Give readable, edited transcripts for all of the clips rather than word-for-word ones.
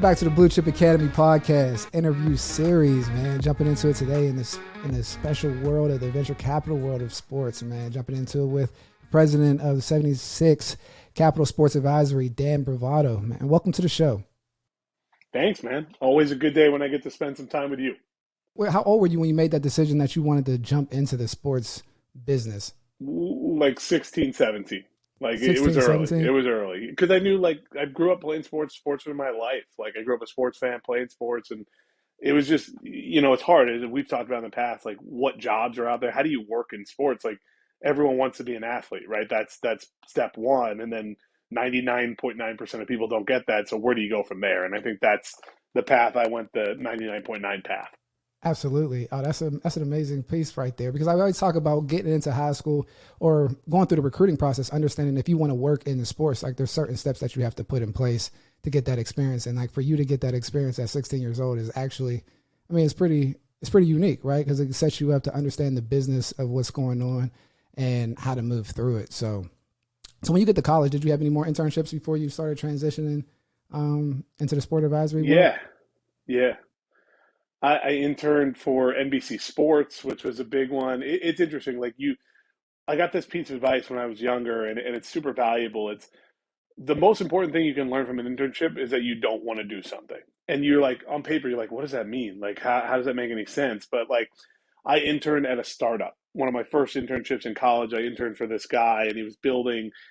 back to the Blue Chip Academy podcast interview series, man. Jumping into it today in this special world of the venture capital world of sports, man. Jumping into it with the president of the 76 Capital Sports Advisory, Den Bravato, man. Welcome to the show. Thanks, man. Always a good day when I get to spend some time with you. Well, how old were you when you made that decision that you wanted to jump into the sports business? Like 16, 17. Like 16, it was early. 17? It was early because I knew I grew up playing sports. Sports was my life. Like I grew up a sports fan playing sports, and it was just it's hard. As we've talked about in the past, like what jobs are out there? How do you work in sports? Like everyone wants to be an athlete, right? That's step one, and then 99.9% of people don't get that. So where do you go from there? And I think that's the path I went, the 99.9 path. Absolutely. Oh, that's an amazing piece right there, because I always talk about getting into high school or going through the recruiting process, understanding if you want to work in the sports, like there's certain steps that you have to put in place to get that experience. And like for you to get that experience at 16 years old is actually, I mean, it's pretty unique, right? Because it sets you up to understand the business of what's going on and how to move through it. So when you get to college, did you have any more internships before you started transitioning into the sport advisory world? Yeah. I interned for NBC Sports, which was a big one. It's interesting. I got this piece of advice when I was younger, and it's super valuable. It's the most important thing you can learn from an internship is that you don't want to do something. And you're like, on paper, you're like, what does that mean? Like, how does that make any sense? But like, I interned at a startup. One of my first internships in college, I interned for this guy, and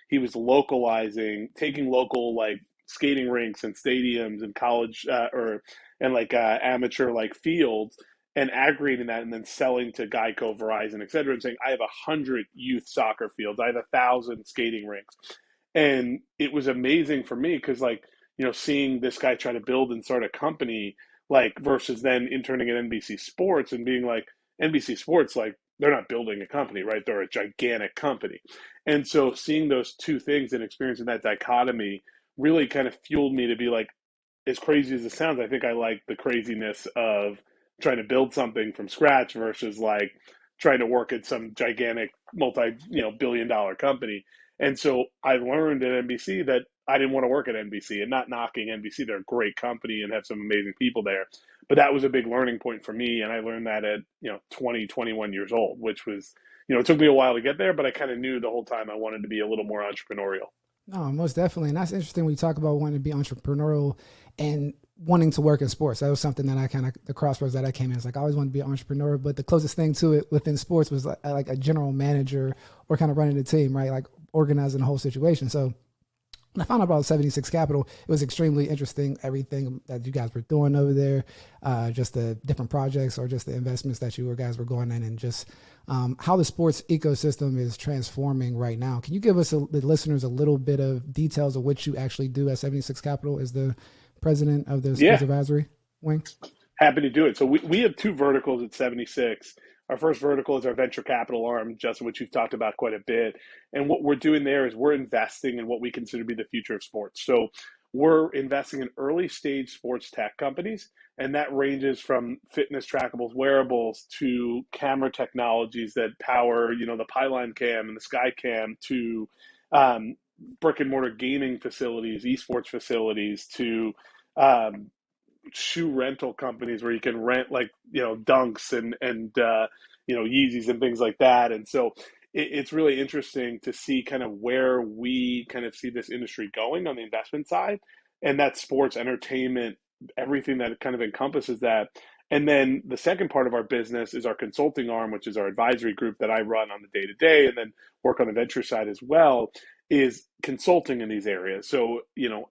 he was localizing, taking local like skating rinks and stadiums and college amateur like fields and aggregating that and then selling to Geico, Verizon, et cetera, and saying, I have 100 youth soccer fields. I have 1,000 skating rinks. And it was amazing for me because seeing this guy try to build and start a company versus then interning at NBC Sports and being like, NBC Sports, like they're not building a company, right? They're a gigantic company. And so seeing those two things and experiencing that dichotomy really kind of fueled me to be like, as crazy as it sounds, I think I like the craziness of trying to build something from scratch versus like trying to work at some gigantic billion-dollar company. And so I learned at NBC that I didn't want to work at NBC, and not knocking NBC. They're a great company and have some amazing people there. But that was a big learning point for me. And I learned that at 20, 21 years old, which was, it took me a while to get there, but I kind of knew the whole time I wanted to be a little more entrepreneurial. No, most definitely. And that's interesting when you talk about wanting to be entrepreneurial and wanting to work in sports. That was something that the crossroads that I came in. It's like I always wanted to be an entrepreneur, but the closest thing to it within sports was like a general manager or kind of running the team, right? Like organizing the whole situation. So when I found out about 76 Capital, it was extremely interesting, everything that you guys were doing over there, just the different projects or just the investments that you guys were going in, and just how the sports ecosystem is transforming right now. Can you give us, the listeners, a little bit of details of what you actually do at 76 Capital as the president of the sports advisory wing? Happy to do it. So we have two verticals at 76. Our first vertical is our venture capital arm, Justin, which you've talked about quite a bit. And what we're doing there is we're investing in what we consider to be the future of sports. So we're investing in early stage sports tech companies, and that ranges from fitness trackables, wearables, to camera technologies that power, the pylon cam and the sky cam, to brick and mortar gaming facilities, esports facilities, to shoe rental companies where you can rent Dunks and Yeezys and things like that. And so it's really interesting to see kind of where we kind of see this industry going on the investment side, and that's sports, entertainment, everything that kind of encompasses that. And then the second part of our business is our consulting arm, which is our advisory group that I run on the day-to-day and then work on the venture side as well, is consulting in these areas. So,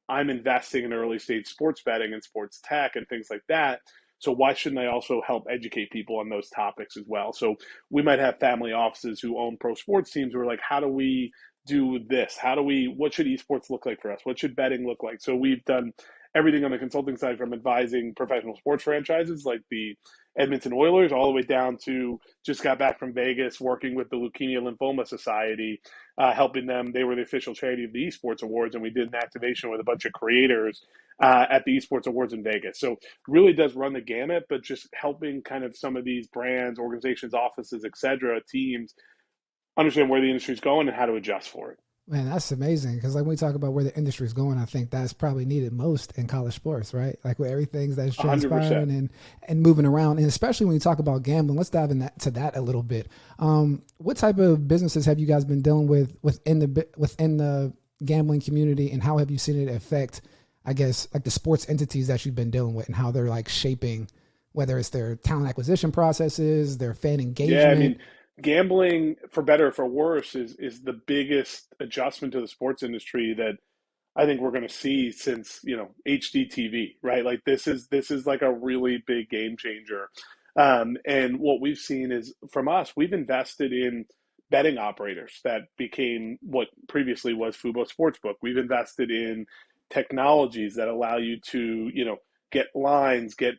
I'm investing in early stage sports betting and sports tech and things like that. So why shouldn't I also help educate people on those topics as well? So we might have family offices who own pro sports teams who are like, how do we do this? What should esports look like for us? What should betting look like? So we've done everything on the consulting side, from advising professional sports franchises like the Edmonton Oilers all the way down to just got back from Vegas working with the Leukemia Lymphoma Society, helping them. They were the official charity of the Esports Awards, and we did an activation with a bunch of creators at the Esports Awards in Vegas. So really does run the gamut, but just helping kind of some of these brands, organizations, offices, et cetera, teams understand where the industry is going and how to adjust for it. Man, that's amazing. Because like when we talk about where the industry is going, I think that's probably needed most in college sports, right? Like where everything's that's 100%. transpiring and moving around, and especially when you talk about gambling. Let's dive into that a little bit. What type of businesses have you guys been dealing with within the gambling community, and how have you seen it affect, I guess, like the sports entities that you've been dealing with, and how they're like shaping, whether it's their talent acquisition processes, their fan Yeah, I engagement. mean, gambling, for better or for worse, is the biggest adjustment to the sports industry that I think we're going to see since, HDTV, right? Like this is like a really big game changer. And what we've seen is from us, we've invested in betting operators that became what previously was Fubo Sportsbook. We've invested in technologies that allow you to, get lines, get,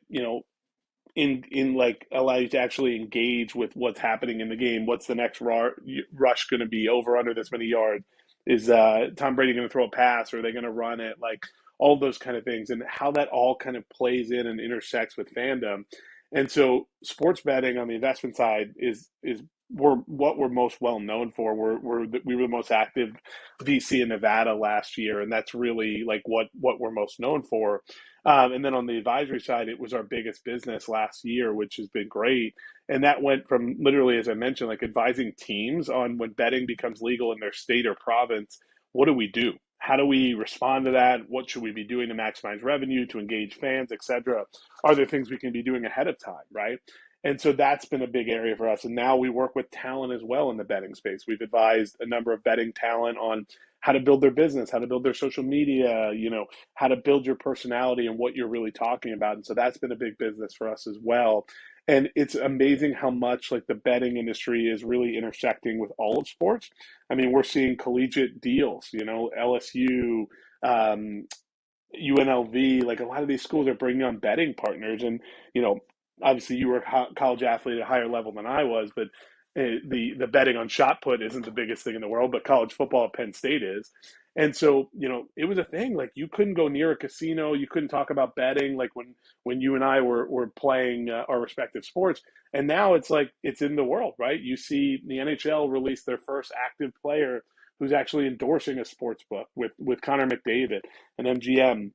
in like allow you to actually engage with what's happening in the game. What's the next rush going to be, over under this many yards? Is Tom Brady going to throw a pass, or are they going to run it? Like all those kind of things, and how that all kind of plays in and intersects with fandom. And so, sports betting on the investment side is we're what we're most well known for. We were the most active VC in Nevada last year, and that's really like what we're most known for. And then on the advisory side, it was our biggest business last year, which has been great. And that went from literally, as I mentioned, like advising teams on when betting becomes legal in their state or province. What do we do? How do we respond to that? What should we be doing to maximize revenue, to engage fans, et cetera? Are there things we can be doing ahead of time, right? And so that's been a big area for us. And now we work with talent as well in the betting space. We've advised a number of betting talent on how to build their business, how to build their social media, how to build your personality and what you're really talking about. And so that's been a big business for us as well. And it's amazing how much like the betting industry is really intersecting with all of sports. I mean, we're seeing collegiate deals, LSU, UNLV, like a lot of these schools are bringing on betting partners. And, you know, obviously you were a college athlete at a higher level than I was, but the betting on shot put isn't the biggest thing in the world, but college football at Penn State is. And so, it was a thing. Like you couldn't go near a casino, you couldn't talk about betting, like when you and I were playing our respective sports. And now it's like it's in the world, right? You see the NHL release their first active player who's actually endorsing a sports book with Connor McDavid, an MGM.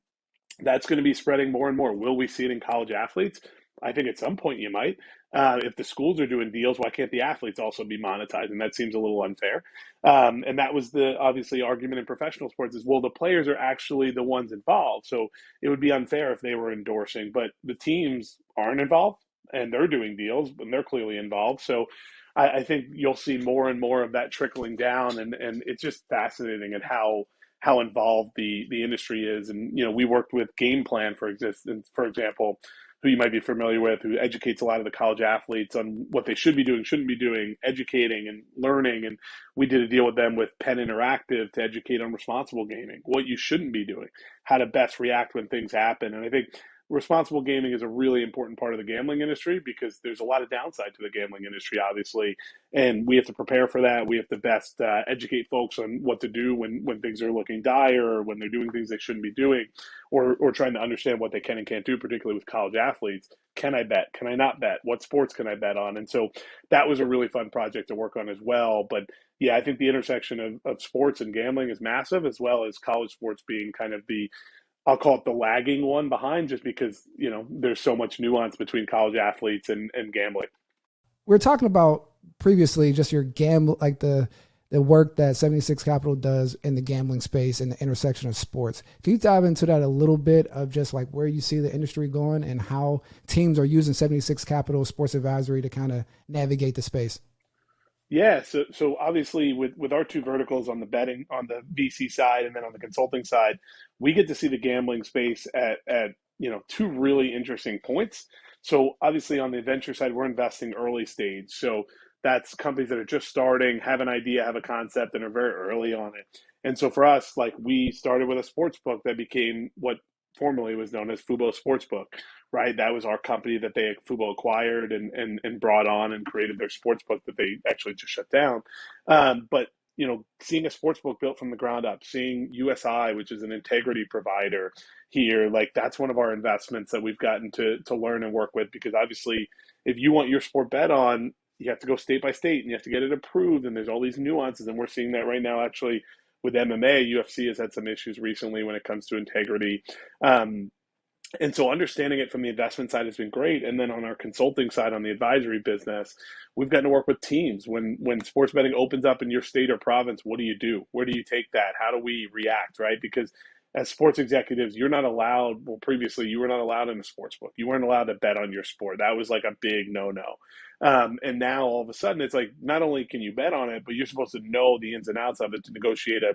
That's going to be spreading more and more. Will we see it in college athletes? I think at some point you might. If the schools are doing deals, why can't the athletes also be monetized? And that seems a little unfair. And that was the obviously argument in professional sports is, well, the players are actually the ones involved. So it would be unfair if they were endorsing, but the teams aren't involved and they're doing deals and they're clearly involved. So I think you'll see more and more of that trickling down. And it's just fascinating at how involved the industry is. And we worked with Game Plan for example, who you might be familiar with, who educates a lot of the college athletes on what they should be doing, shouldn't be doing, educating and learning. And we did a deal with them with Penn Interactive to educate on responsible gaming, what you shouldn't be doing, how to best react when things happen. And I think responsible gaming is a really important part of the gambling industry because there's a lot of downside to the gambling industry, obviously, and we have to prepare for that. We have to best educate folks on what to do when things are looking dire, or when they're doing things they shouldn't be doing, or trying to understand what they can and can't do, particularly with college athletes. Can I bet? Can I not bet? What sports can I bet on? And so that was a really fun project to work on as well. But yeah, I think the intersection of sports and gambling is massive, as well as college sports being kind of I'll call it the lagging one behind, just because, there's so much nuance between college athletes and gambling. We're talking about previously just your gamble, like the work that 76 Capital does in the gambling space and the intersection of sports. Can you dive into that a little bit of just like where you see the industry going and how teams are using 76 Capital Sports Advisory to kind of navigate the space? Yeah, so obviously with our two verticals on the betting on the VC side and then on the consulting side, we get to see the gambling space at two really interesting points. So obviously on the venture side, we're investing early stage. So that's companies that are just starting, have an idea, have a concept, and are very early on it. And so for us, like we started with a sports book that became what formerly was known as Fubo Sportsbook, right? That was our company that Fubo acquired and brought on and created their sports book that they actually just shut down. But seeing a sports book built from the ground up, seeing USI, which is an integrity provider here, like that's one of our investments that we've gotten to learn and work with, because obviously if you want your sport bet on, you have to go state by state and you have to get it approved, and there's all these nuances, and we're seeing that right now actually with MMA, UFC has had some issues recently when it comes to integrity. And so understanding it from the investment side has been great. And then on our consulting side, on the advisory business, we've gotten to work with teams. When sports betting opens up in your state or province, what do you do? Where do you take that? How do we react, right? Because as sports executives, you're not allowed, well, previously you were not allowed in a sports book. You weren't allowed to bet on your sport. That was like a big no-no. And now all of a sudden it's like, not only can you bet on it, but you're supposed to know the ins and outs of it to negotiate a,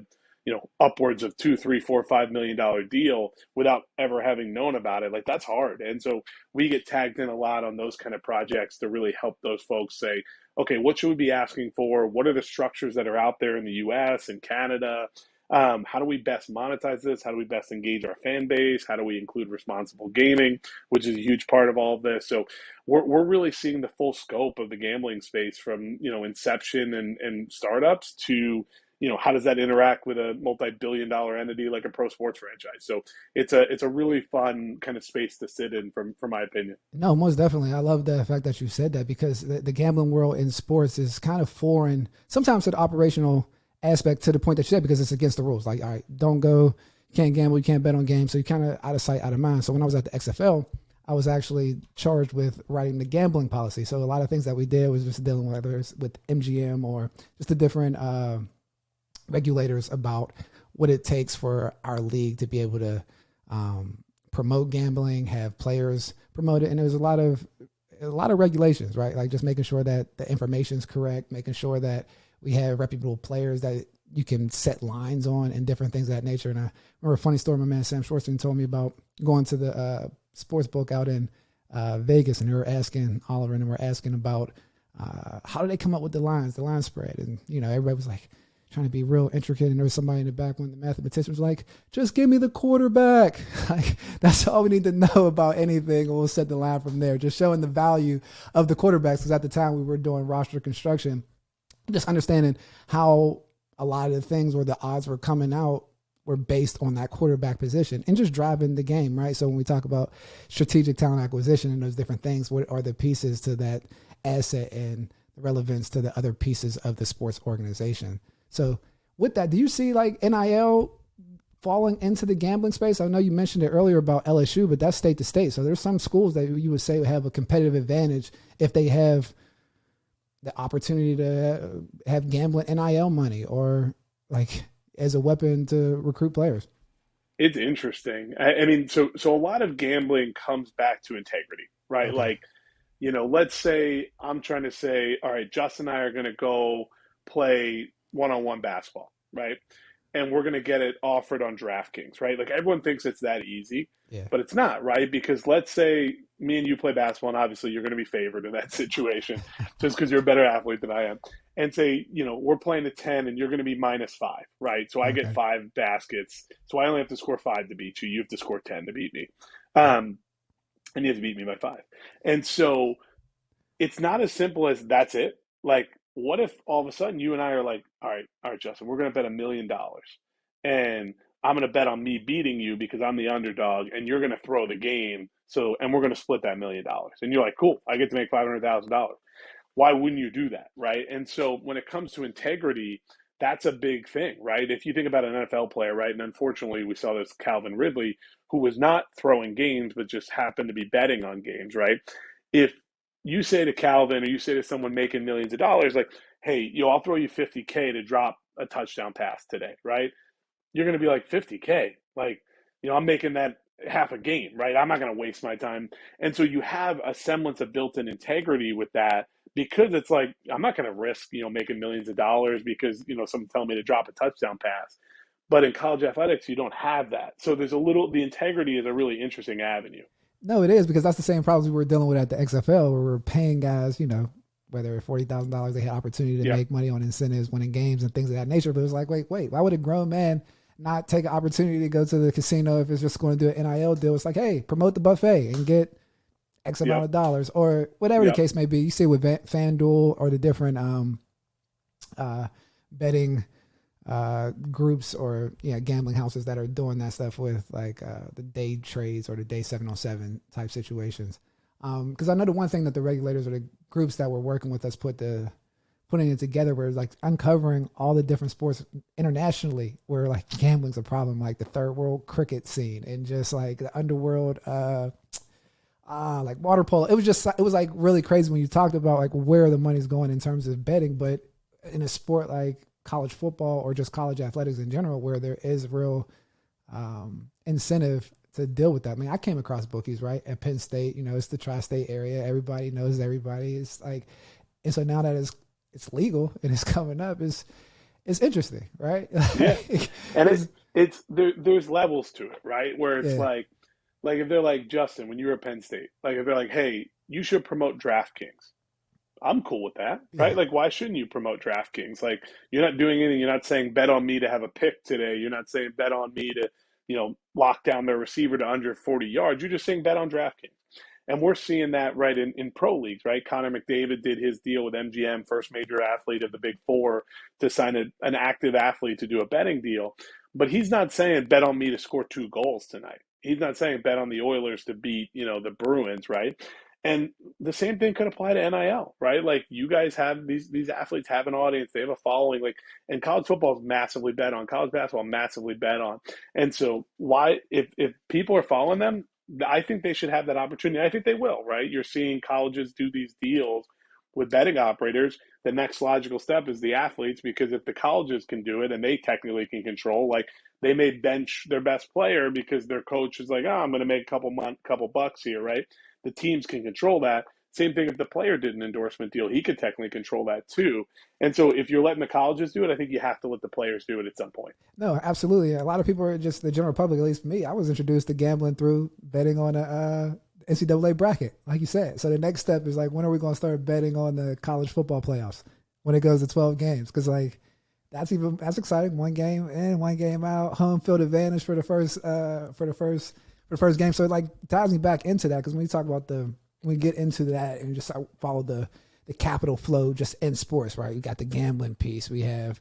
upwards of $2, $3, $4, $5 million deal without ever having known about it. Like, that's hard. And so we get tagged in a lot on those kind of projects to really help those folks say, okay, what should we be asking for? What are the structures that are out there in the US and Canada? How do we best monetize this? How do we best engage our fan base? How do we include responsible gaming, which is a huge part of all of this? So we're really seeing the full scope of the gambling space from, inception and startups to, how does that interact with a multi-billion-dollar entity like a pro sports franchise? So it's a really fun kind of space to sit in, from my opinion. No, most definitely. I love the fact that you said that, because the gambling world in sports is kind of foreign, sometimes to the operational aspect, to the point that you said, because it's against the rules. Like, all right, don't go, you can't gamble, you can't bet on games. So you're kind of out of sight, out of mind. So when I was at the XFL, I was actually charged with writing the gambling policy. So a lot of things that we did was just dealing with, whether it's with MGM or just the different regulators, about what it takes for our league to be able to promote gambling, have players promote it. And there's a lot of regulations, right? Like just making sure that the information is correct, making sure that we have reputable players that you can set lines on, and different things of that nature. And I remember a funny story my man Sam Schwartzman told me about going to the sports book out in Vegas, and they were asking Oliver, and they were asking about how do they come up with the line spread. And, everybody was like trying to be real intricate. And there was somebody in the back, one of the mathematicians, was like, just give me the quarterback. Like, that's all we need to know about anything, and we'll set the line from there. Just showing the value of the quarterbacks, because at the time we were doing roster construction, just understanding how a lot of the things where the odds were coming out were based on that quarterback position, and just driving the game, right? So when we talk about strategic talent acquisition and those different things, what are the pieces to that asset and the relevance to the other pieces of the sports organization? So with that, do you see like NIL falling into the gambling space? I know you mentioned it earlier about LSU, but that's state to state. So there's some schools that you would say would have a competitive advantage if they have the opportunity to have gambling NIL money, or like as a weapon to recruit players. It's interesting. I mean, so a lot of gambling comes back to integrity, right? Okay. Like, let's say I'm trying to say, all right, Justin and I are going to go play one-on-one basketball, right? And we're going to get it offered on DraftKings, right? Like, everyone thinks it's that easy, Yeah. but it's not, right? Because let's say me and you play basketball, and obviously you're going to be favored in that situation just because you're a better athlete than I am. And say, we're playing at 10 and you're going to be -5, right? So I get 5 baskets. So I only have to score 5 to beat you. You have to score 10 to beat me. And you have to beat me by 5. And so it's not as simple as that's it. Like, what if all of a sudden you and I are like, all right, Justin, we're going to bet $1 million, and I'm going to bet on me beating you because I'm the underdog, and you're going to throw the game. So, and we're going to split that $1 million. And you're like, cool, I get to make $500,000. Why wouldn't you do that, right? And so when it comes to integrity, that's a big thing, right? If you think about an NFL player, right? And unfortunately, we saw this Calvin Ridley, who was not throwing games, but just happened to be betting on games, right? If you say to Calvin, or you say to someone making millions of dollars, like, hey, I'll throw you $50K to drop a touchdown pass today, right? You're going to be like, $50K? Like, I'm making that half a game, right? I'm not going to waste my time. And so you have a semblance of built-in integrity with that, because it's like, I'm not going to risk, making millions of dollars because, someone telling me to drop a touchdown pass. But in college athletics, you don't have that. So the integrity is a really interesting avenue. No, it is, because that's the same problems we were dealing with at the XFL, where we're paying guys, whether $40,000, they had opportunity to make money on incentives, winning games and things of that nature. But it was like, wait, why would a grown man not take an opportunity to go to the casino if it's just going to do an NIL deal? It's like, hey, promote the buffet and get X amount of dollars, or whatever the case may be. You see with FanDuel or the different betting groups or gambling houses that are doing that stuff with like the day trades or the day 707 type situations. Because I know the one thing that the regulators or the groups that were working with us put putting it together where it's like uncovering all the different sports internationally where like gambling's a problem, like the third world cricket scene and just like the underworld, like water polo. It was like really crazy when you talked about like where the money's going in terms of betting, but in a sport like college football or just college athletics in general, where there is real incentive to deal with that. I mean, I came across bookies, right? At Penn State, you know, it's the tri-state area. Everybody knows everybody. It's like, and so now that it's legal and it's coming up, it's interesting, right? Yeah, and there's levels to it, right? Where it's Yeah, like if they're like Justin when you were at Penn State, like if they're like, hey, you should promote DraftKings. I'm cool with that, right? yeah, Like, why shouldn't you promote DraftKings? Like, you're not doing anything. You're not saying bet on me to have a pick today. You're not saying bet on me to, lock down their receiver to under 40 yards. You're just saying bet on DraftKings. And we're seeing that right in pro leagues, right? Connor McDavid did his deal with MGM, first major athlete of the Big Four, to sign an active athlete to do a betting deal. But he's not saying bet on me to score 2 goals tonight. He's not saying bet on the Oilers to beat, the Bruins, right? And the same thing could apply to NIL, right? Like you guys have these athletes have an audience, they have a following, like, and college football is massively bet on, college basketball massively bet on. And so why if people are following them, I think they should have that opportunity. I think they will, right? You're seeing colleges do these deals with betting operators. The next logical step is the athletes, because if the colleges can do it and they technically can control, like they may bench their best player because their coach is like, oh, I'm going to make couple bucks here, right? The teams can control that. Same thing if the player did an endorsement deal, he could technically control that too. And so if you're letting the colleges do it, I think you have to let the players do it at some point. no, absolutely. A lot of people are just the general public, at least for me. I was introduced to gambling through betting on a NCAA bracket, like you said. So the next step is like, when are we going to start betting on the college football playoffs when it goes to 12 games? Because like that's exciting. One game in, one game out, home field advantage for the first game. So it like ties me back into that, because when we talk about we get into that and just follow the capital flow just in sports, right? We got the gambling piece, we have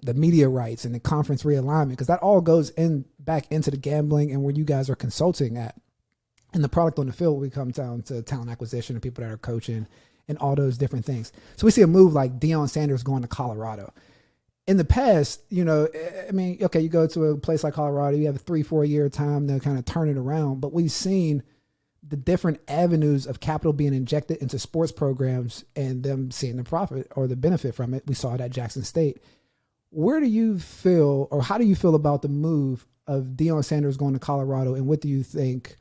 the media rights and the conference realignment, because that all goes back into the gambling and where you guys are consulting at. And the product on the field, we come down to talent acquisition and people that are coaching and all those different things. So we see a move like Deion Sanders going to Colorado. In the past, I mean, okay, you go to a place like Colorado, you have a 3-4 year time to kind of turn it around, but we've seen the different avenues of capital being injected into sports programs and them seeing the profit or the benefit from it. We saw it at Jackson State. Where do you feel, or how do you feel about the move of Deion Sanders going to Colorado, and what do you think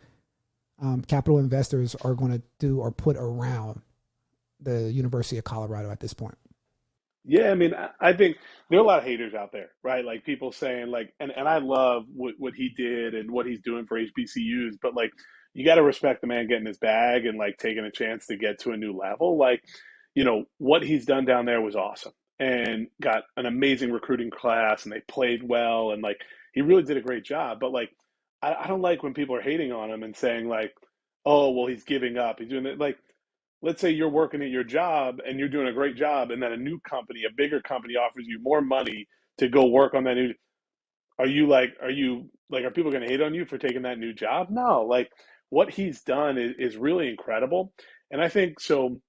capital investors are going to do or put around the University of Colorado at this point? Yeah, I mean, I think there are a lot of haters out there, right? Like people saying like, and I love what he did and what he's doing for HBCUs, but like, you got to respect the man getting his bag and like taking a chance to get to a new level. Like, what he's done down there was awesome and got an amazing recruiting class, and they played well, and like he really did a great job. But like, I don't like when people are hating on him and saying like, oh, well, he's giving up. He's doing it. Like, let's say you're working at your job and you're doing a great job, and then a new company, a bigger company, offers you more money to go work on that new. Are people going to hate on you for taking that new job? No, like what he's done is really incredible. And I think so,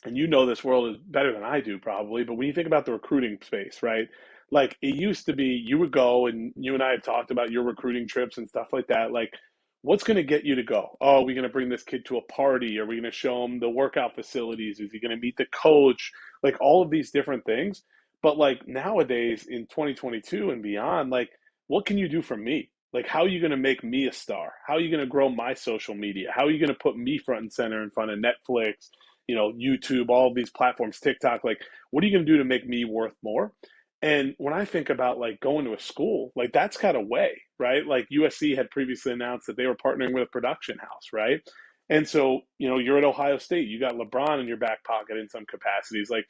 and this world is better than I do probably, but when you think about the recruiting space, right? Like it used to be you would go, and you and I have talked about your recruiting trips and stuff like that. Like, what's going to get you to go? Oh, are we going to bring this kid to a party? Are we going to show him the workout facilities? Is he going to meet the coach? Like all of these different things. But like nowadays in 2022 and beyond, like what can you do for me? Like, how are you going to make me a star? How are you going to grow my social media? How are you going to put me front and center in front of Netflix, YouTube, all of these platforms, TikTok? Like, what are you going to do to make me worth more? And when I think about like going to a school, like that's kind of way, right? Like USC had previously announced that they were partnering with a production house, right? And so, you're at Ohio State, you got LeBron in your back pocket in some capacities. Like,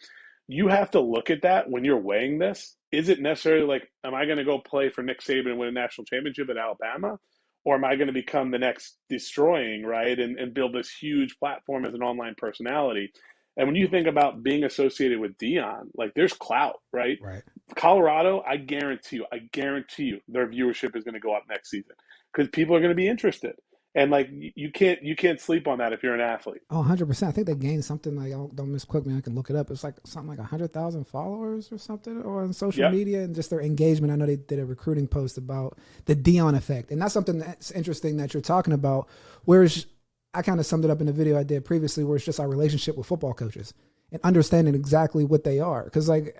you have to look at that when you're weighing this. Is it necessarily like, am I going to go play for Nick Saban and win a national championship at Alabama? Or am I going to become the next destroying, right? And build this huge platform as an online personality? And when you think about being associated with Deion, like there's clout, right? Right. Colorado, I guarantee you, their viewership is going to go up next season because people are going to be interested. And like you can't sleep on that if you're an athlete. Oh, 100%. I think they gained something like, don't misquote me, I can look it up. It's like something like 100,000 followers or something or on social Yep. media and just their engagement. I know they did a recruiting post about the Deion effect. And that's something that's interesting that you're talking about. Whereas I kind of summed it up in the video I did previously, where it's just our relationship with football coaches and understanding exactly what they are. Because like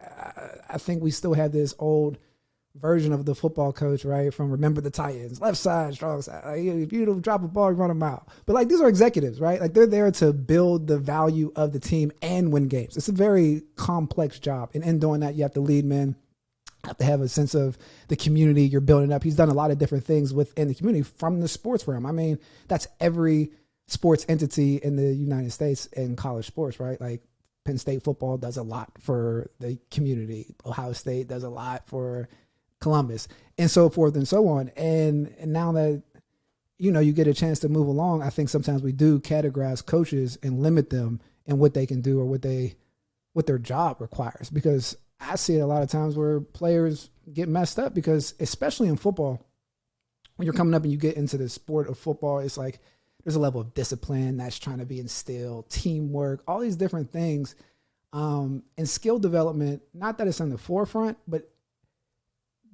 I think we still have this old version of the football coach, right? From Remember the Titans, left side, strong side. Like, if you don't drop a ball, you run a mile. But like these are executives, right? Like they're there to build the value of the team and win games. It's a very complex job. And in doing that, you have to lead men, have to have a sense of the community you're building up. He's done a lot of different things within the community from the sports realm. I mean, that's every sports entity in the United States in college sports, right? Like Penn State football does a lot for the community. Ohio State does a lot for Columbus, and so forth and so on. And now that, you get a chance to move along, I think sometimes we do categorize coaches and limit them in what they can do or what their job requires. Because I see it a lot of times where players get messed up because, especially in football, when you're coming up and you get into the sport of football, it's like there's a level of discipline that's trying to be instilled, teamwork, all these different things, and skill development. Not that it's on the forefront, but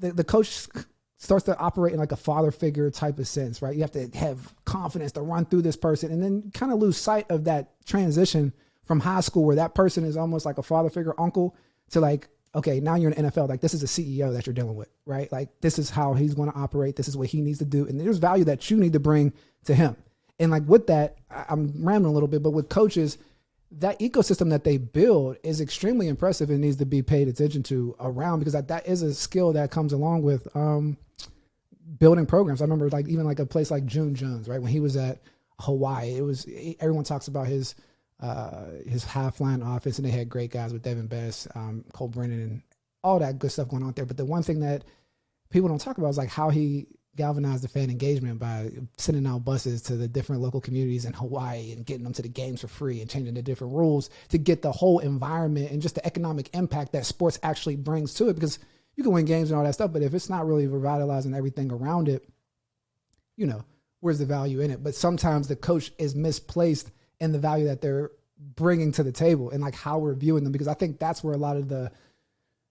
the coach starts to operate in like a father figure type of sense, right? You have to have confidence to run through this person and then kind of lose sight of that transition from high school where that person is almost like a father figure uncle to like, okay, now you're in the NFL. Like this is a CEO that you're dealing with, right? Like this is how he's going to operate. This is what he needs to do. And there's value that you need to bring to him. And like with that, I'm rambling a little bit, but with coaches, that ecosystem that they build is extremely impressive and needs to be paid attention to around, because that is a skill that comes along with building programs. I remember like even like a place like June Jones, right? When he was at Hawaii, everyone talks about his high flying offense, and they had great guys with Devin Best, Cole Brennan, and all that good stuff going on there. But the one thing that people don't talk about is like how he galvanized the fan engagement by sending out buses to the different local communities in Hawaii and getting them to the games for free and changing the different rules to get the whole environment and just the economic impact that sports actually brings to it. Because you can win games and all that stuff, but if it's not really revitalizing everything around it, where's the value in it? But sometimes the coach is misplaced in the value that they're bringing to the table and like how we're viewing them, because I think that's where a lot of the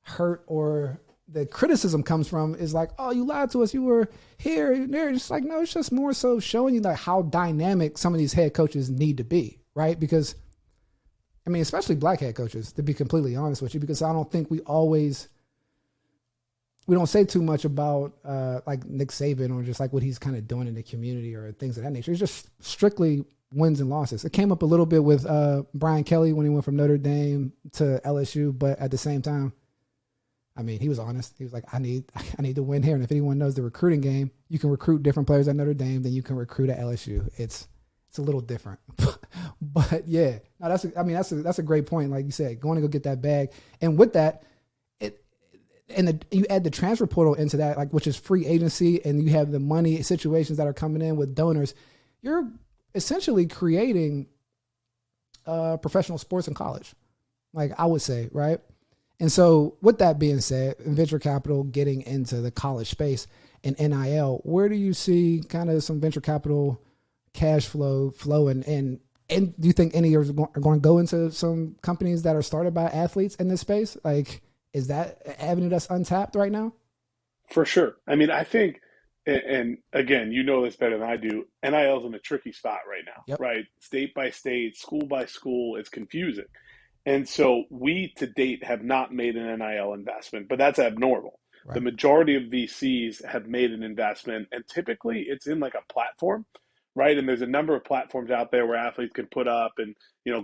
hurt or the criticism comes from is like, oh, you lied to us. You were here and there. It's like, no, it's just more so showing you like how dynamic some of these head coaches need to be, right? Because, I mean, especially black head coaches, to be completely honest with you, because I don't think we don't say too much about like Nick Saban or just like what he's kind of doing in the community or things of that nature. It's just strictly wins and losses. It came up a little bit with Brian Kelly when he went from Notre Dame to LSU, but at the same time, I mean, he was honest. He was like, I need to win here. And if anyone knows the recruiting game, you can recruit different players at Notre Dame than you can recruit at LSU. It's a little different. But yeah, no, that's a great point. Like you said, going to go get that bag. And with that, you add the transfer portal into that, like, which is free agency, and you have the money situations that are coming in with donors. You're essentially creating professional sports in college, like I would say, right? And so with that being said, venture capital getting into the college space and NIL, where do you see kind of some venture capital cash flow flowing? And do you think any are going to go into some companies that are started by athletes in this space? Like, is that avenue that's untapped right now? For sure. I mean, I think, and again, you know this better than I do, NIL is in a tricky spot right now, Yep. right? State by state, school by school, it's confusing. And so we to date have not made an NIL investment, but that's abnormal. The Right. majority of VCs have made an investment, and typically it's in like a platform, right? And there's a number of platforms out there where athletes can put up and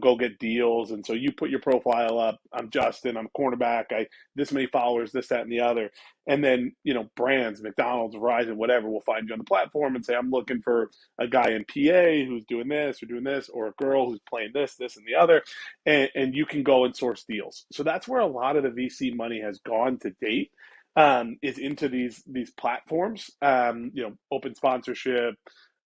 go get deals. And so you put your profile up. I'm Justin. I'm a cornerback. I this many followers, this, that, and the other. And then brands, McDonald's, Verizon, whatever, will find you on the platform and say, I'm looking for a guy in PA who's doing this, or a girl who's playing this, and the other, and you can go and source deals. So that's where a lot of the VC money has gone to date. Is into these platforms, open sponsorship,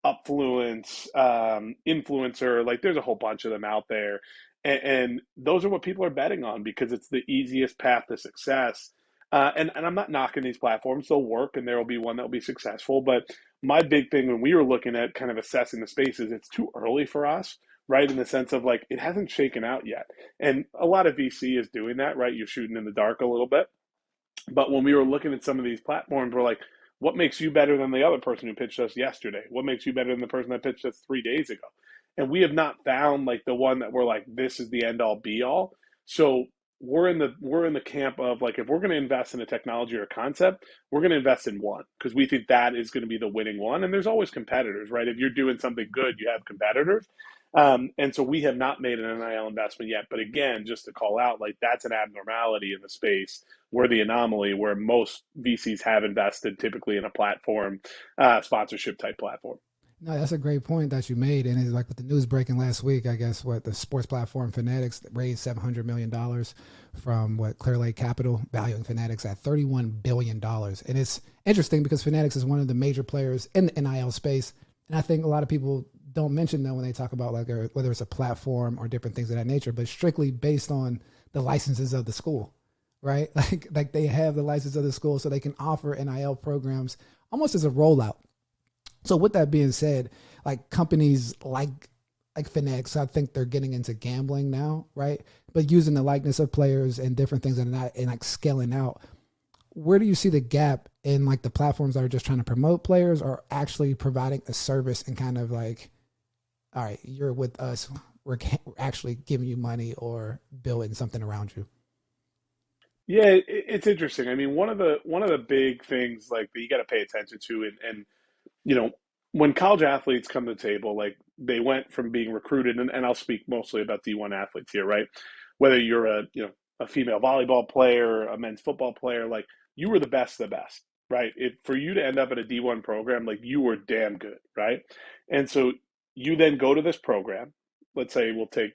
Upfluence, Influencer, like there's a whole bunch of them out there. And those are what people are betting on because it's the easiest path to success. And I'm not knocking these platforms; they'll work, and there will be one that will be successful. But my big thing when we were looking at kind of assessing the space is it's too early for us, right? In the sense of like it hasn't shaken out yet, and a lot of VC is doing that, right? You're shooting in the dark a little bit. But when we were looking at some of these platforms, we're like, what makes you better than the other person who pitched us yesterday? What makes you better than the person that pitched us 3 days ago? And we have not found like the one that we're like, this is the end all be all. So we're in the camp of like if we're going to invest in a technology or a concept, we're going to invest in one because we think that is going to be the winning one. And there's always competitors, right? If you're doing something good, you have competitors. And so we have not made an NIL investment yet. But again, just to call out, like that's an abnormality in the space. We're the anomaly where most VCs have invested typically in a platform, sponsorship type platform. No, that's a great point that you made. And it's like with the news breaking last week, I guess what the sports platform Fanatics raised $700 million from what Clear Lake Capital, valuing Fanatics at $31 billion. And it's interesting because Fanatics is one of the major players in the NIL space. And I think a lot of people don't mention that when they talk about like whether it's a platform or different things of that nature, but strictly based on the licenses of the school, right? Like they have the license of the school so they can offer NIL programs almost as a rollout. So with that being said, like companies like Fanatics, I think they're getting into gambling now, right? But using the likeness of players and different things and like scaling out. Where do you see the gap in like the platforms that are just trying to promote players or actually providing a service and kind of like, all right, you're with us, we're actually giving you money or building something around you? Yeah, it's interesting. I mean, one of the big things like that you got to pay attention to, and you know, when college athletes come to the table, like they went from being recruited, and I'll speak mostly about D1 athletes here, right? Whether you're a female volleyball player, a men's football player, like you were the best of the best, right? For you to end up at a D1 program, like you were damn good, right? And so you then go to this program. Let's say we'll take,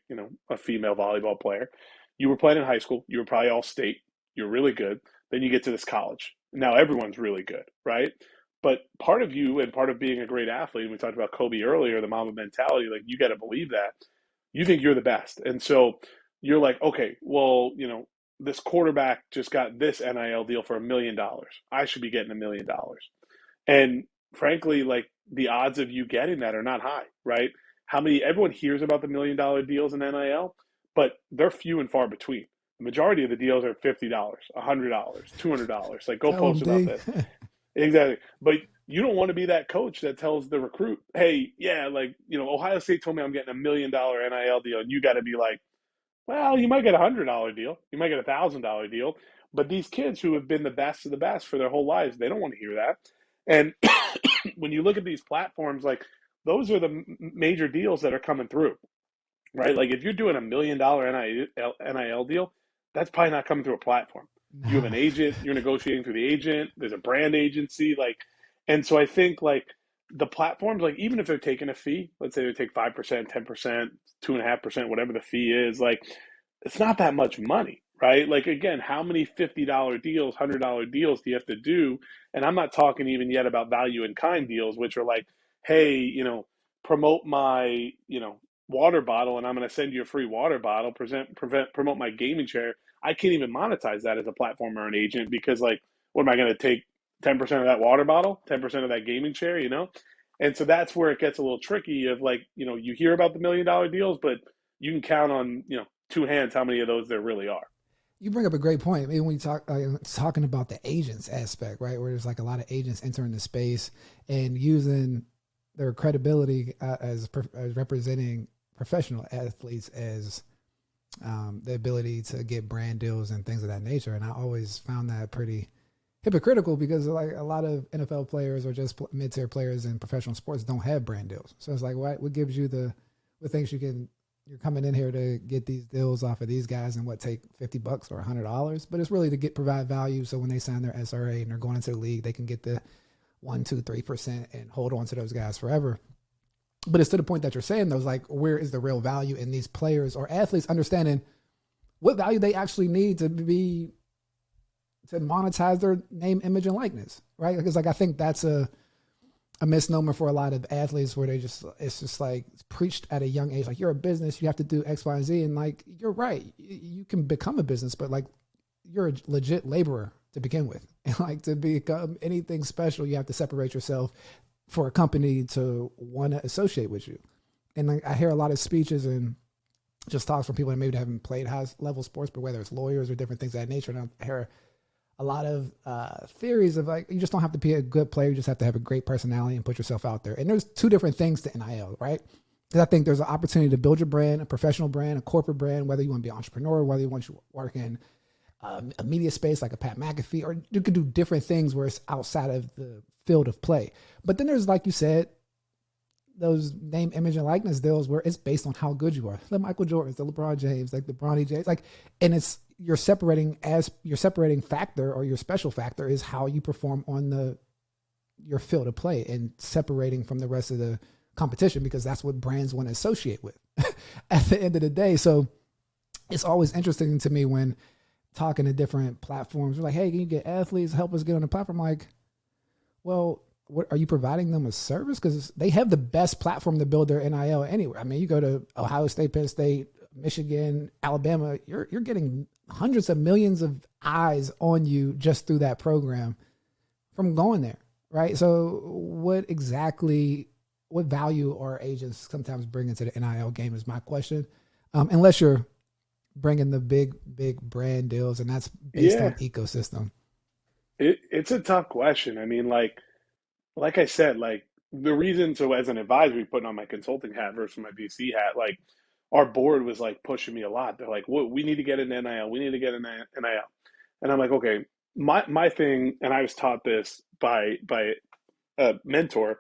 a female volleyball player. You were playing in high school, you were probably all state, you're really good. Then you get to this college. Now everyone's really good, right? But part of you and part of being a great athlete, and we talked about Kobe earlier, the Mamba mentality, like you got to believe that you think you're the best. And so you're like, okay, well, this quarterback just got this NIL deal for $1 million. I should be getting $1 million. And frankly, like the odds of you getting that are not high, right? Everyone hears about the $1 million deals in NIL, but they're few and far between. The majority of the deals are $50, $100, $200. Like, go Tell post them, about D. this. Exactly. But you don't want to be that coach that tells the recruit, hey, yeah, like, Ohio State told me I'm getting $1 million NIL deal. And you got to be like, well, you might get $100 deal. You might get $1,000 deal. But these kids who have been the best of the best for their whole lives, they don't want to hear that. And when you look at these platforms, like those are the major deals that are coming through, right? Like if you're doing $1 million NIL deal, that's probably not coming through a platform. You have an agent, you're negotiating through the agent, there's a brand agency, like, and so I think like the platforms, like even if they're taking a fee, let's say they take 5%, 10%, 2.5%, whatever the fee is, like it's not that much money, right? Like again, how many $50 deals, $100 deals do you have to do? And I'm not talking even yet about value in kind deals, which are like, hey, promote my, water bottle and I'm going to send you a free water bottle, promote my gaming chair. I can't even monetize that as a platform or an agent because like, what am I going to take 10% of that water bottle, 10% of that gaming chair? And so that's where it gets a little tricky of like, you hear about the $1 million deals, but you can count on, two hands how many of those there really are. You bring up a great point. I mean, when you talking about the agents aspect, right, where there's like a lot of agents entering the space and using their credibility as representing professional athletes as the ability to get brand deals and things of that nature. And I always found that pretty hypocritical because like a lot of NFL players or just mid-tier players in professional sports don't have brand deals. So it's like, what gives you what things you're coming in here to get these deals off of these guys and take $50 or $100, but it's really to provide value. So when they sign their SRA and they're going into the league, they can get the 1, 2, 3% and hold on to those guys forever. But it's to the point that you're saying, though, like, where is the real value in these players or athletes understanding what value they actually need to monetize their name, image, and likeness, right? Because like I think that's a misnomer for a lot of athletes where it's just like preached at a young age, like you're a business, you have to do X, Y, and Z. And like, you're right. You can become a business, but like you're a legit laborer to begin with. And like to become anything special, you have to separate yourself for a company to want to associate with you. And like, I hear a lot of speeches and just talks from people that maybe haven't played high level sports, but whether it's lawyers or different things of that nature. And I hear a lot of theories of like, you just don't have to be a good player. You just have to have a great personality and put yourself out there. And there's two different things to NIL, right? Because I think there's an opportunity to build your brand, a professional brand, a corporate brand, whether you want to be an entrepreneur, whether you want to work in a media space like a Pat McAfee, or you could do different things where it's outside of the field of play. But then there's, like you said, those name, image, and likeness deals where it's based on how good you are. The Michael Jordans, the LeBron James, like the Bronny James, like, and it's your separating factor or your special factor is how you perform on your field of play and separating from the rest of the competition, because that's what brands want to associate with at the end of the day. So it's always interesting to me when talking to different platforms, we're like, hey, can you get athletes, help us get on the platform? Like, well, what are you providing them a service? Because they have the best platform to build their NIL anywhere. I mean, you go to Ohio State, Penn State, Michigan, Alabama, you're getting hundreds of millions of eyes on you just through that program from going there, right? So what value are agents sometimes bring into the NIL game is my question. Unless you're bringing the big brand deals, and that's based on ecosystem. It's a tough question. I mean, like I said, like the reason, so as an advisor, putting on my consulting hat versus my VC hat, like our board was like pushing me a lot. They're like, "What? We need to get an NIL. We need to get an NIL." And I'm like, okay, my thing, and I was taught this by a mentor.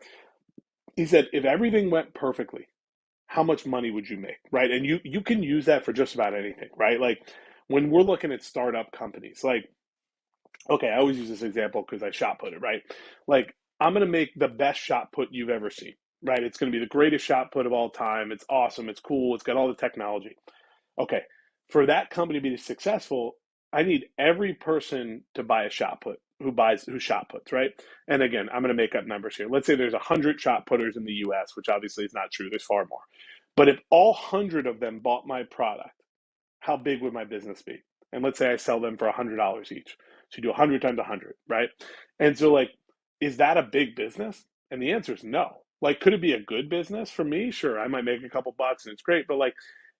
He said, if everything went perfectly, how much money would you make, right? And you can use that for just about anything, right? Like when we're looking at startup companies, like, okay, I always use this example because I shot put it, right? Like I'm going to make the best shot put you've ever seen, right? It's going to be the greatest shot put of all time. It's awesome. It's cool. It's got all the technology. Okay. For that company to be successful, I need every person to buy a shot put who shot puts, right? And again, I'm going to make up numbers here. Let's say there's 100 shot putters in the US, which obviously is not true. There's far more. But if all 100 of them bought my product, how big would my business be? And let's say I sell them for $100 each. So you do 100 times 100, right? And so like, is that a big business? And the answer is no. Like, could it be a good business for me? Sure, I might make a couple bucks and it's great, but like,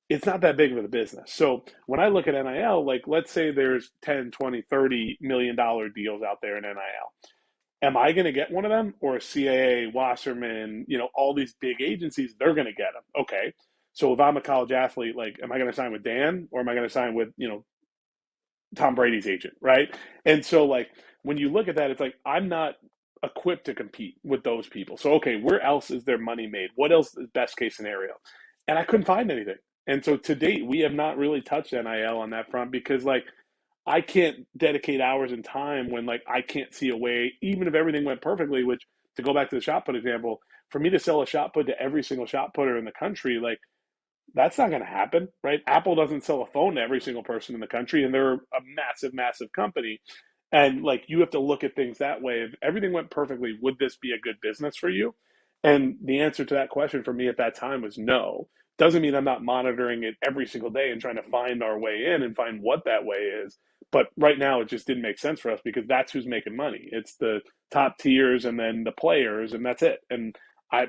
it's not that big of a business. So when I look at NIL, like let's say there's 10, 20, $30 million deals out there in NIL. Am I going to get one of them, or a CAA, Wasserman, all these big agencies, they're going to get them. Okay. So if I'm a college athlete, like, am I going to sign with Dan, or am I going to sign with, Tom Brady's agent, right? And so like, when you look at that, it's like, I'm not equipped to compete with those people. So, okay, where else is their money made? What else is best case scenario? And I couldn't find anything. And so to date, we have not really touched NIL on that front, because like, I can't dedicate hours and time when like I can't see a way, even if everything went perfectly, which, to go back to the shot put example, for me to sell a shot put to every single shot putter in the country, like that's not going to happen, right? Apple doesn't sell a phone to every single person in the country, and they're a massive, massive company. And like, you have to look at things that way. If everything went perfectly, would this be a good business for you? And the answer to that question for me at that time was no. Doesn't mean I'm not monitoring it every single day and trying to find our way in and find what that way is. But right now, it just didn't make sense for us, because that's who's making money. It's the top tiers and then the players, and that's it. And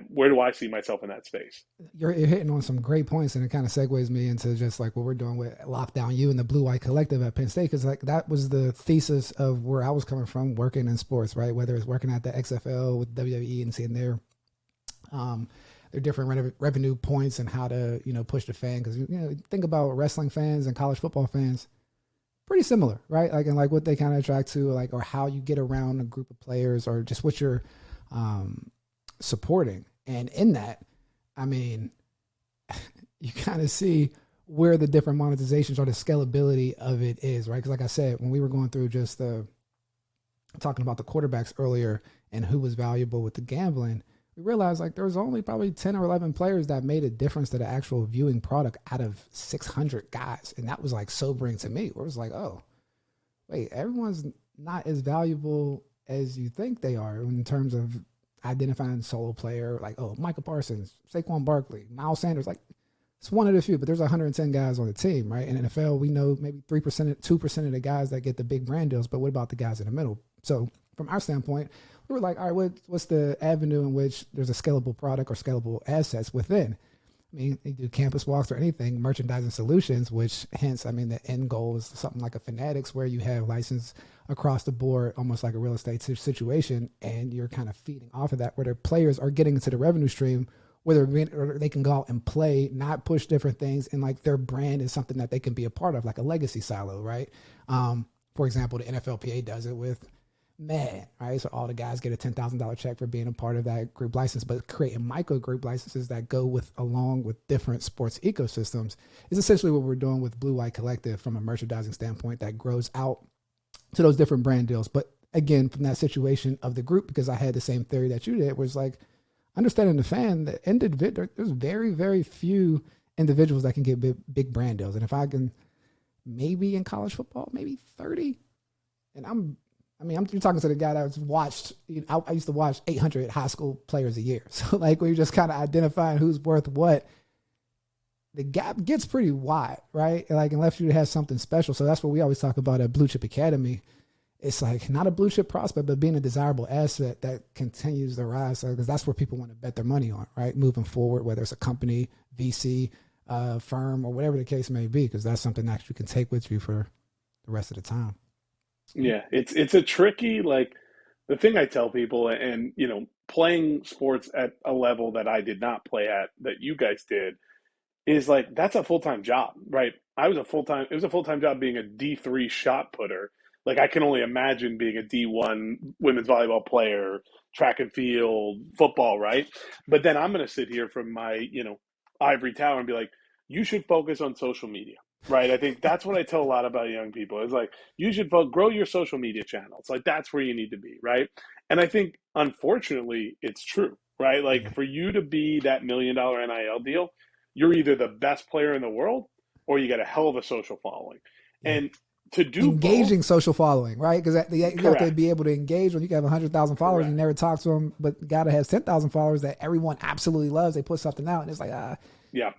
where do I see myself in that space? You're hitting on some great points, and it kind of segues me into just like what we're doing with Lockdown U and the Blue White Collective at Penn State, because like that was the thesis of where I was coming from working in sports, right? Whether it's working at the XFL with WWE and seeing their different revenue points and how to push the fan, because think about wrestling fans and college football fans, pretty similar, right? Like, and like what they kind of attract to, like, or how you get around a group of players, or just what you're supporting. And in that, I mean, you kind of see where the different monetizations or the scalability of it is, right? Because like I said, when we were going through just talking about the quarterbacks earlier and who was valuable with the gambling, we realized like there was only probably 10 or 11 players that made a difference to the actual viewing product out of 600 guys. And that was like sobering to me, where it was like, oh, wait, everyone's not as valuable as you think they are in terms of identifying solo player, like, oh, Michael Parsons, Saquon Barkley, Miles Sanders. Like, It's one of the few, but there's 110 guys on the team, right? In NFL, we know maybe 3%, 2% of the guys that get the big brand deals, but what about the guys in the middle? So from our standpoint, we were like, all right, what's the avenue in which there's a scalable product or scalable assets within? I mean, they do campus walks or anything, merchandising solutions, which hence, I mean, the end goal is something like a Fanatics where you have license across the board, almost like a real estate situation, and you're kind of feeding off of that where their players are getting into the revenue stream, whether they can go out and play, not push different things, and like their brand is something that they can be a part of, like a legacy silo, right? For example, the NFLPA does it with Madden, right? So all the guys get a $10,000 check for being a part of that group license, but creating micro group licenses that go along with different sports ecosystems is essentially what we're doing with Blue White Collective from a merchandising standpoint that grows out to those different brand deals. But again, from that situation of the group, because I had the same theory that you did, was like, understanding the fan, there's very, very few individuals that can get big brand deals. And if I can, maybe in college football, maybe 30. And you're talking to the guy that was watched, I used to watch 800 high school players a year. So like when you're just kind of identifying who's worth what, the gap gets pretty wide, right? Like unless you have something special. So that's what we always talk about at Blue Chip Academy. It's like not a blue chip prospect, but being a desirable asset that continues to rise, because that's where people want to bet their money on, right? Moving forward, whether it's a company, VC, firm, or whatever the case may be, because that's something that you can take with you for the rest of the time. Yeah, it's a tricky, like the thing I tell people, and playing sports at a level that I did not play at, that you guys did, is like that's a full-time job, right? It was a full-time job being a D3 shot putter. Like I can only imagine being a D1 women's volleyball player, track and field, football, right? But then I'm going to sit here from my, ivory tower and be like, you should focus on social media, right? I think that's what I tell a lot about young people. It's like, you should grow your social media channels. Like that's where you need to be, right? And I think, unfortunately, it's true, right? Like for you to be that $1 million NIL deal, you're either the best player in the world or you got a hell of a social following. And to do engaging both, social following, right? Because you have to be able to engage when you have 100,000 followers. You never talk to them, but the guy that has 10,000 followers that everyone absolutely loves, they put something out, and it's like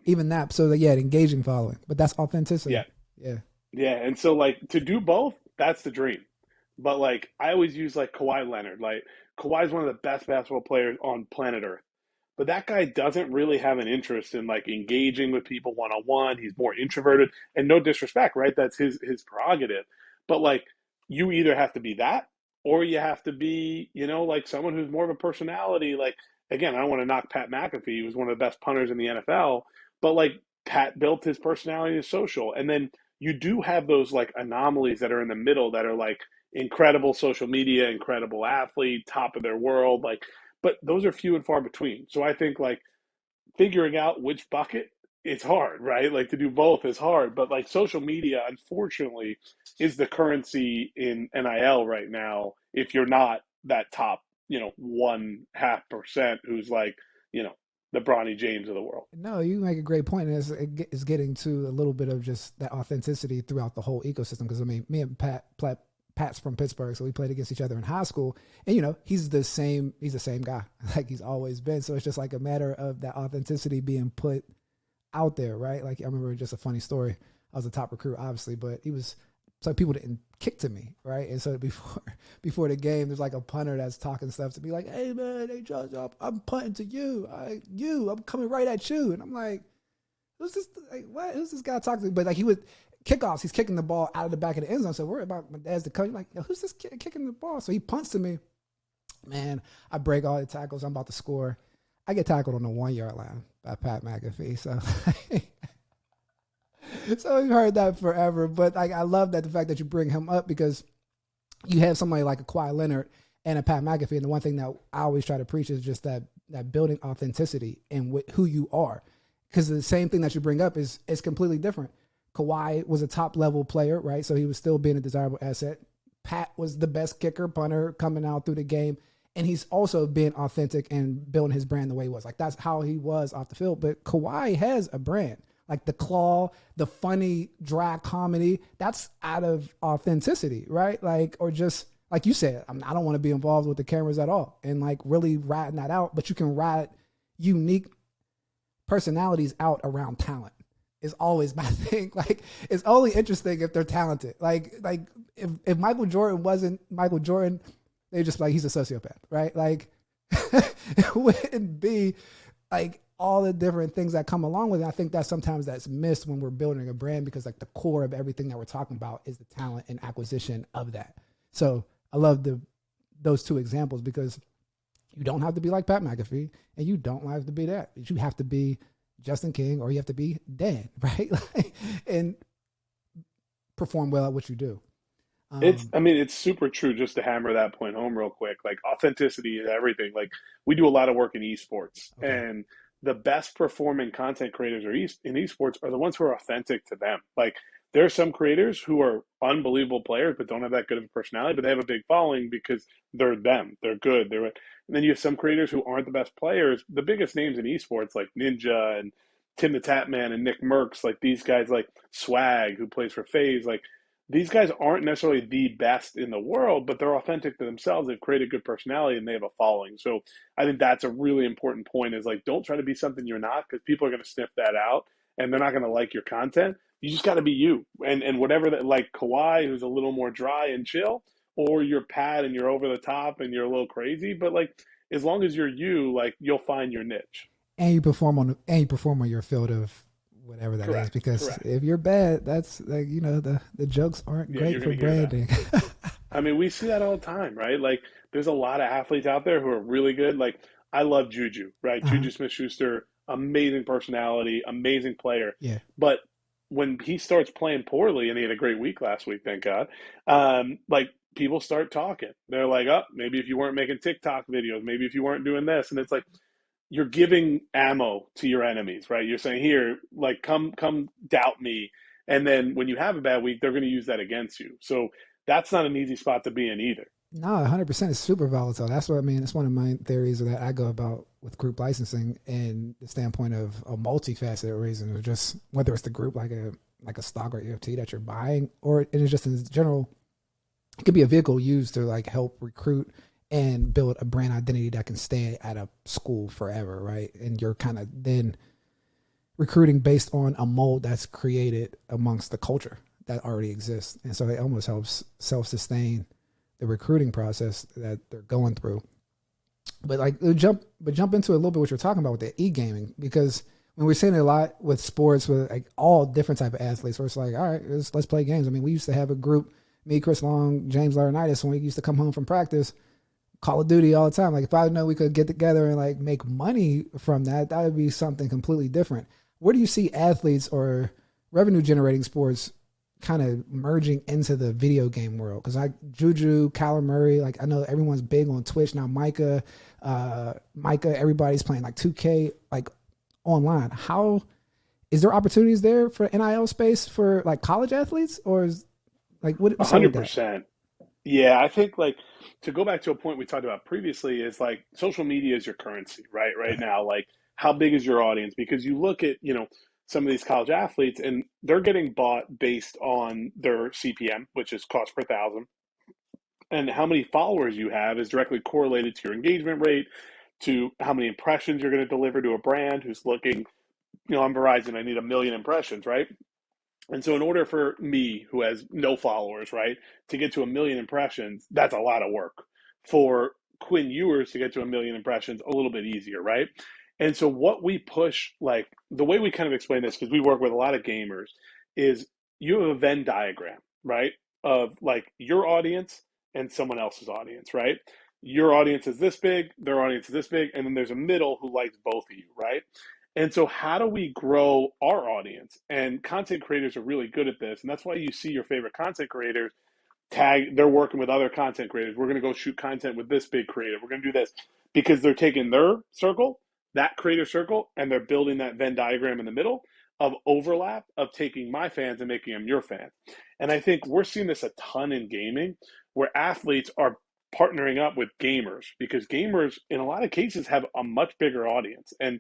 even that. So engaging following, but that's authenticity. Yeah. And so like to do both, that's the dream. But like I always use like Kawhi Leonard. Like Kawhi's one of the best basketball players on planet Earth. But that guy doesn't really have an interest in like engaging with people one-on-one. He's more introverted, and no disrespect, right? That's his prerogative. But like you either have to be that or you have to be, like someone who's more of a personality. Like again, I don't want to knock Pat McAfee. He was one of the best punters in the NFL, but like Pat built his personality as social. And then you do have those like anomalies that are in the middle that are like incredible social media, incredible athlete, top of their world, like, but those are few and far between. So I think like figuring out which bucket, it's hard, right? Like to do both is hard, but like social media, unfortunately, is the currency in NIL right now. If you're not that top, 1.5% who's like, the Bronny James of the world. No, you make a great point. And it's getting to a little bit of just that authenticity throughout the whole ecosystem. Because I mean, me and Pat's from Pittsburgh, so we played against each other in high school, and he's the same guy, like he's always been. So it's just like a matter of that authenticity being put out there, right? Like I remember just a funny story. I was a top recruit, obviously, but so people didn't kick to me, right? And so before the game, there's like a punter that's talking stuff to me, like, "Hey man, hey Josh, I'm punting to you, I'm coming right at you," and I'm like, "Who's this? Like, what? Who's this guy talking to?" But like he would. Kickoffs, he's kicking the ball out of the back of the end zone. So worried about my dad's the coach. Like, who's this kid kicking the ball? So he punts to me. Man, I break all the tackles. I'm about to score. I get tackled on the 1 yard line by Pat McAfee. So, so we've heard that forever. But like, I love that the fact that you bring him up because you have somebody like a Kawhi Leonard and a Pat McAfee. And the one thing that I always try to preach is just that building authenticity in who you are. Because the same thing that you bring up is completely different. Kawhi was a top-level player, right? So he was still being a desirable asset. Pat was the best kicker, punter coming out through the game. And he's also being authentic and building his brand the way he was. Like, that's how he was off the field. But Kawhi has a brand. Like, the claw, the funny, dry comedy, that's out of authenticity, right? Like, or just, like you said, I don't want to be involved with the cameras at all. And, like, really riding that out. But you can ride unique personalities out around talent is always my thing. Like it's only interesting if they're talented. Like if Michael Jordan wasn't Michael Jordan, they just like he's a sociopath, right? Like it wouldn't be like all the different things that come along with it. I think that sometimes that's missed when we're building a brand because like the core of everything that we're talking about is the talent and acquisition of that. So I love those two examples because you don't have to be like Pat McAfee and you don't have to be that. You have to be Justin King or you have to be Dan, right? And perform well at what you do. It's super true. Just to hammer that point home real quick, like authenticity is everything. Like we do a lot of work in esports, Okay. and the best performing content creators in esports are the ones who are authentic to them. Like there are some creators who are unbelievable players, but don't have that good of a personality, but they have a big following because they're them. They're good. And then you have some creators who aren't the best players. The biggest names in esports, like Ninja and Tim the Tatman and Nick Merckx, like these guys, like Swag, who plays for FaZe, like these guys aren't necessarily the best in the world, but they're authentic to themselves. They've created good personality and they have a following. So I think that's a really important point is like, don't try to be something you're not because people are going to sniff that out and they're not going to like your content. You just got to be you. And whatever that, like Kawhi, who's a little more dry and chill, or you're Pat and you're over the top and you're a little crazy. But like, as long as you're you, like you'll find your niche. And you perform on your field of whatever that is. Correct. Because Correct. if you're bad, that's like, the jokes aren't Yeah, you're great for going to hear that. branding. I mean, we see that all the time, right? Like, there's a lot of athletes out there who are really good. Like, I love Juju, right? Uh-huh. Juju Smith-Schuster, amazing personality, amazing player. Yeah. But when he starts playing poorly, and he had a great week last week, thank God, like people start talking. They're like, oh, maybe if you weren't making TikTok videos, maybe if you weren't doing this, and it's like you're giving ammo to your enemies, right? You're saying, here, like, come doubt me. And then when you have a bad week, they're going to use that against you. So that's not an easy spot to be in either. No, 100% is super volatile. That's what I mean. It's one of my theories that I go about with group licensing and the standpoint of a multifaceted reason of just whether it's the group like a stock or EFT that you're buying, or it is just in general, it could be a vehicle used to like help recruit and build a brand identity that can stay at a school forever, right? And you're kind of then recruiting based on a mold that's created amongst the culture that already exists. And so it almost helps self-sustain the recruiting process that they're going through. But like jump into a little bit what you're talking about with the e-gaming, because when we're seeing it a lot with sports with like all different type of athletes, where it's like, all right, let's play games. I mean, we used to have a group, me, Chris Long, James Laurinaitis, when we used to come home from practice, Call of Duty all the time. Like if I know we could get together and like make money from that, that would be something completely different. Where do you see athletes or revenue generating sports kind of merging into the video game world? Because like Juju, Kyler Murray, like I know everyone's big on Twitch now. Micah, everybody's playing like 2K, like online. How is there opportunities there for NIL space for like college athletes, or is like what? What's up with that? 100%. Yeah, I think like to go back to a point we talked about previously is like social media is your currency, right? Right Right. now, like how big is your audience? Because you look at, some of these college athletes and they're getting bought based on their CPM, which is cost per thousand. And how many followers you have is directly correlated to your engagement rate, to how many impressions you're going to deliver to a brand who's looking, on Verizon, I need 1 million impressions, right? And so, in order for me, who has no followers, right, to get to 1 million impressions, that's a lot of work. For Quinn Ewers to get to 1 million impressions, a little bit easier, right? And so, what we push, like the way we kind of explain this, because we work with a lot of gamers, is you have a Venn diagram, right, of like your audience and someone else's audience, right? Your audience is this big, their audience is this big, and then there's a middle who likes both of you, right? And so, how do we grow our audience? And content creators are really good at this. And that's why you see your favorite content creators they're working with other content creators. We're going to go shoot content with this big creator. We're going to do this because they're taking their circle, that creator circle, and they're building that Venn diagram in the middle of overlap of taking my fans and making them your fans. And I think we're seeing this a ton in gaming where athletes are partnering up with gamers because gamers, in a lot of cases, have a much bigger audience. And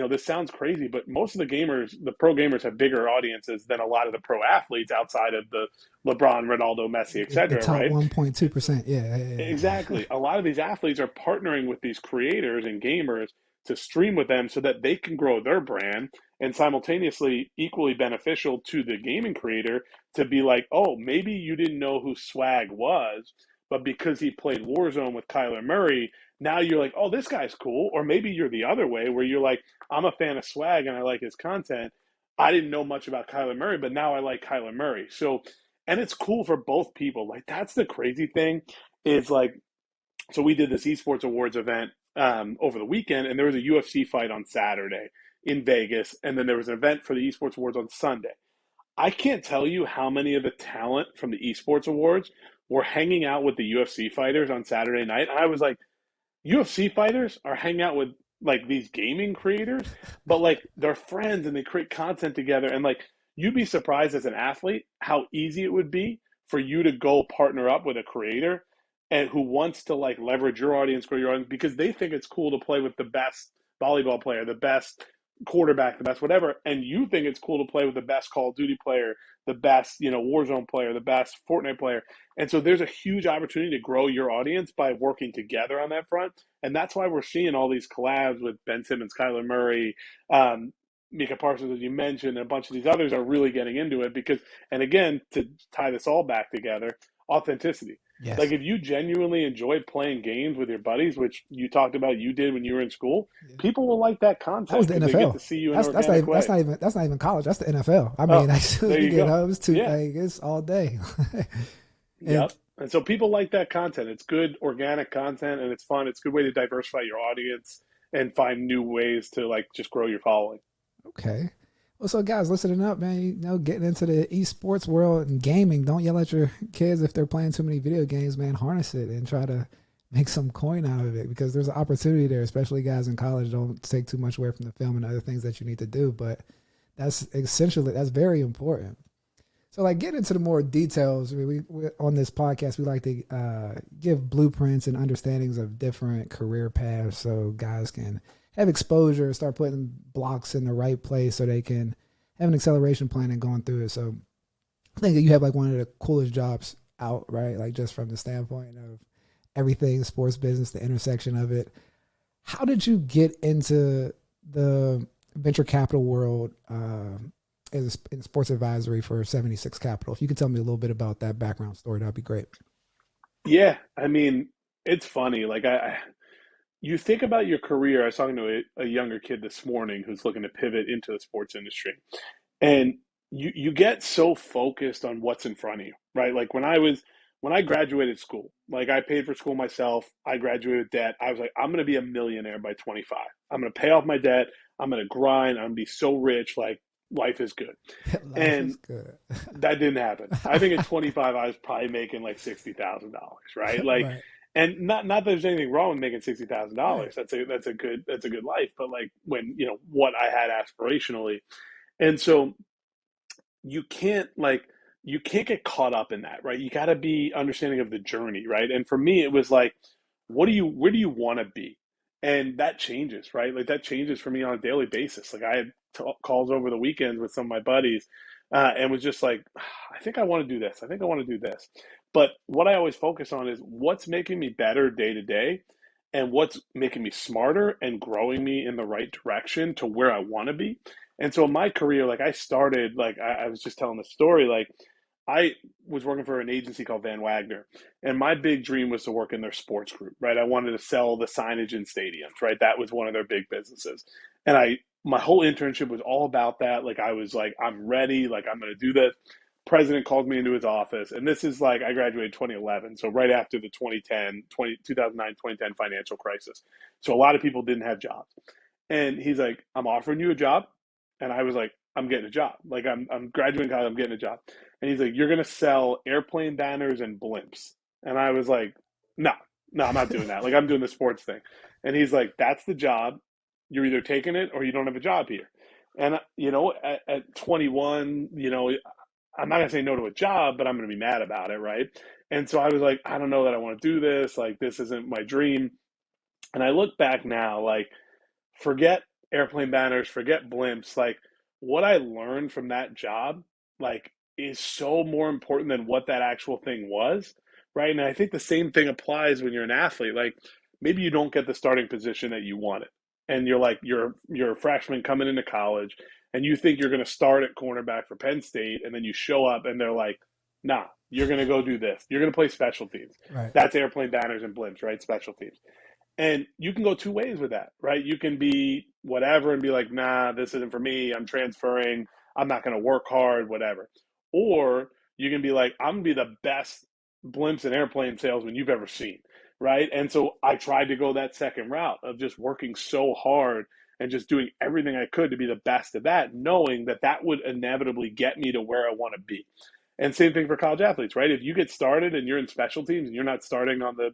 this sounds crazy, but most of the gamers, the pro gamers, have bigger audiences than a lot of the pro athletes outside of the LeBron, Ronaldo, Messi, et The cetera, top right? 1.2%. Yeah, yeah, yeah. Exactly. A lot of these athletes are partnering with these creators and gamers to stream with them so that they can grow their brand, and simultaneously equally beneficial to the gaming creator to be like, oh, maybe you didn't know who Swag was, but because he played Warzone with Kyler Murray, now you're like, oh, this guy's cool. Or maybe you're the other way where you're like, I'm a fan of Swag and I like his content. I didn't know much about Kyler Murray, but now I like Kyler Murray. So, and it's cool for both people. Like, that's the crazy thing is like, so we did this esports awards event over the weekend, and there was a UFC fight on Saturday in Vegas, and then there was an event for the esports awards on Sunday. I can't tell you how many of the talent from the esports awards were hanging out with the UFC fighters on Saturday night. And I was like, UFC fighters are hanging out with like these gaming creators, but like they're friends and they create content together. And like you'd be surprised as an athlete how easy it would be for you to go partner up with a creator and who wants to like leverage your audience, grow your audience, because they think it's cool to play with the best volleyball player, the best quarterback, the best whatever, and you think it's cool to play with the best Call of Duty player, the best, Warzone player, the best Fortnite player. And so there's a huge opportunity to grow your audience by working together on that front. And that's why we're seeing all these collabs with Ben Simmons, Kyler Murray, Mika Parsons, as you mentioned, and a bunch of these others are really getting into it because, and again, to tie this all back together, authenticity. Yes. Like if you genuinely enjoy playing games with your buddies, which you talked about you did when you were in school, Yeah. people will like that That was content the because they get NFL. to see you in an That's not organic even, way. that's not even college. That's the NFL. I mean, Oh, as soon as there you you get go. home, it's two, Yeah. like, it's all day. And Yep. And so people like that content. It's good organic content and it's fun. It's a good way to diversify your audience and find new ways to like just grow your following. okay. Well, so guys, listening up, man, getting into the esports world and gaming, don't yell at your kids if they're playing too many video games, man. Harness it and try to make some coin out of it because there's an opportunity there, especially guys in college. Don't take too much away from the film and other things that you need to do, but that's very important. So, like, get into the more details. We on this podcast, we like to give blueprints and understandings of different career paths, so guys can have exposure, start putting blocks in the right place, so they can have an acceleration plan and going through it. So, I think that you have like one of the coolest jobs out, right? Like just from the standpoint of everything sports business, the intersection of it. How did you get into the venture capital world? As in sports advisory for 76 Capital. If you could tell me a little bit about that background story, that'd be great. Yeah. I mean, it's funny. Like you think about your career. I was talking to a younger kid this morning who's looking to pivot into the sports industry. And you get so focused on what's in front of you, right? Like when I graduated school, like I paid for school myself, I graduated with debt. I was like, I'm gonna be a millionaire by 25. I'm gonna pay off my debt, I'm gonna grind, I'm gonna be so rich, like life is good. Life is And good. that didn't happen. I think at 25 I was probably making like $60,000, right? Like Right. and not that there's anything wrong with making Right. $60,000. That's a good life. But like when what I had aspirationally, and so you can't like you can't get caught up in that, right? You got to be understanding of the journey, right? And for me, it was like, where do you want to be? And that changes, right? Like that changes for me on a daily basis. Like I had calls over the weekends with some of my buddies, and was just like, I think I want to do this. I think I want to do this. But what I always focus on is what's making me better day to day, and what's making me smarter and growing me in the right direction to where I want to be. And so in my career, like I started, like I was just telling the story, like I was working for an agency called Van Wagner, and my big dream was to work in their sports group, right? I wanted to sell the signage in stadiums, right? That was one of their big businesses. And my whole internship was all about that. Like I was like, I'm ready, like I'm going to do this. President called me into his office, and this is like I graduated 2011, so right after the 2010 financial crisis. So a lot of people didn't have jobs. And he's like, I'm offering you a job. And I was like, I'm getting a job. Like I'm graduating college, I'm getting a job. And he's like, you're gonna sell airplane banners and blimps. And I was like, no, no, I'm not doing that. Like I'm doing the sports thing. And he's like, that's the job. You're either taking it or you don't have a job here. And at 21, I'm not gonna say no to a job, but I'm gonna be mad about it, right? And so I was like, I don't know that I want to do this. Like this isn't my dream. And I look back now, like forget airplane banners, forget blimps. Like what I learned from that job, like is so more important than what that actual thing was, right? And I think the same thing applies when you're an athlete. Like maybe you don't get the starting position that you wanted, and you're a freshman coming into college, and you think you're going to start at cornerback for Penn State, and then you show up and they're like, nah, you're going to go do this. You're going to play special teams. Right. That's airplane banners and blimps, right? Special teams. And you can go two ways with that, right? You can be whatever and be like, nah, this isn't for me. I'm transferring. I'm not going to work hard, whatever. Or you can be like, I'm going to be the best blimps and airplane salesman you've ever seen, right? And so I tried to go that second route of just working so hard and just doing everything I could to be the best of that, knowing that that would inevitably get me to where I want to be. And same thing for college athletes, right? If you get started and you're in special teams and you're not starting on the,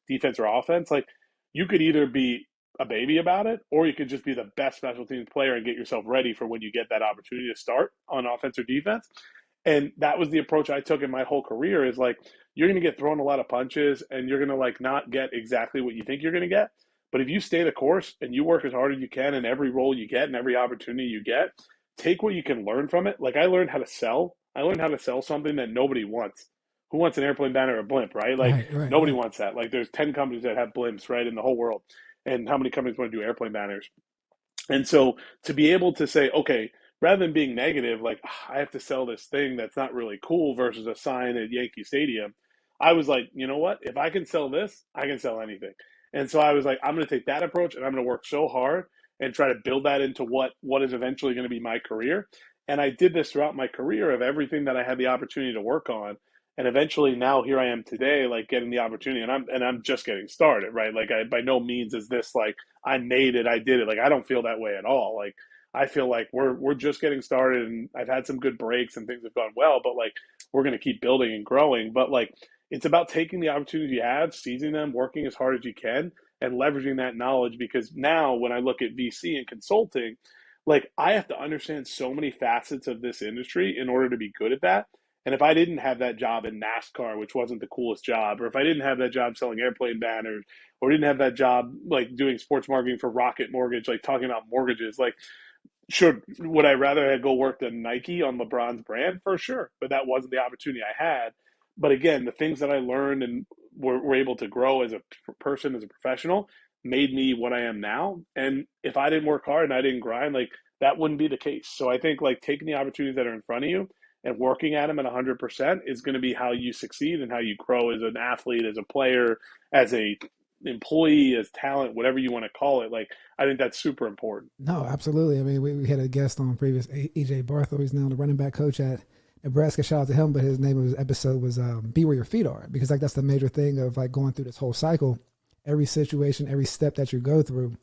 defense or offense, like you could either be a baby about it, or you could just be the best special teams player and get yourself ready for when you get that opportunity to start on offense or defense. And that was the approach I took in my whole career is like, you're going to get thrown a lot of punches and you're going to like not get exactly what you think you're going to get. But if you stay the course and you work as hard as you can in every role you get and every opportunity you get, take what you can learn from it. Like I learned how to sell. I learned how to sell something that nobody wants. Who wants an airplane banner or a blimp, right? Like Right. Right. nobody Right. wants that. Like there's 10 companies that have blimps, right, in the whole world. And how many companies want to do airplane banners? And so to be able to say, okay, rather than being negative, like I have to sell this thing that's not really cool versus a sign at Yankee Stadium, I was like, you know what? If I can sell this, I can sell anything. And so I was like, I'm going to take that approach and I'm going to work so hard and try to build that into what is eventually going to be my career. And I did this throughout my career of everything that I had the opportunity to work on. And eventually now here I am today, like getting the opportunity and I'm just getting started, right? Like I by no means is this like I made it, I did it. Like I don't feel that way at all. Like I feel like we're just getting started and I've had some good breaks and things have gone well, but like we're going to keep building and growing. But like it's about taking the opportunities you have, seizing them, working as hard as you can, and leveraging that knowledge. Because now when I look at VC and consulting, like I have to understand so many facets of this industry in order to be good at that. And if I didn't have that job in NASCAR, which wasn't the coolest job, or if I didn't have that job selling airplane banners, or didn't have that job like doing sports marketing for Rocket Mortgage, like talking about mortgages, like would I rather go work than Nike on LeBron's brand? For sure. But that wasn't the opportunity I had. But again, the things that I learned and were able to grow as a person, as a professional, made me what I am now. And if I didn't work hard and I didn't grind, like that wouldn't be the case. So I think like taking the opportunities that are in front of you and working at them at 100% is going to be how you succeed and how you grow as an athlete, as a player, as a employee, as talent, whatever you want to call it. Like I think that's super important. No, absolutely. I mean, we had a guest on previous, EJ Bartho. He's now the running back coach at Nebraska. Shout out to him. But his name of his episode was "Be Where Your Feet Are," because like that's the major thing of like going through this whole cycle. Every situation, every step that you go through,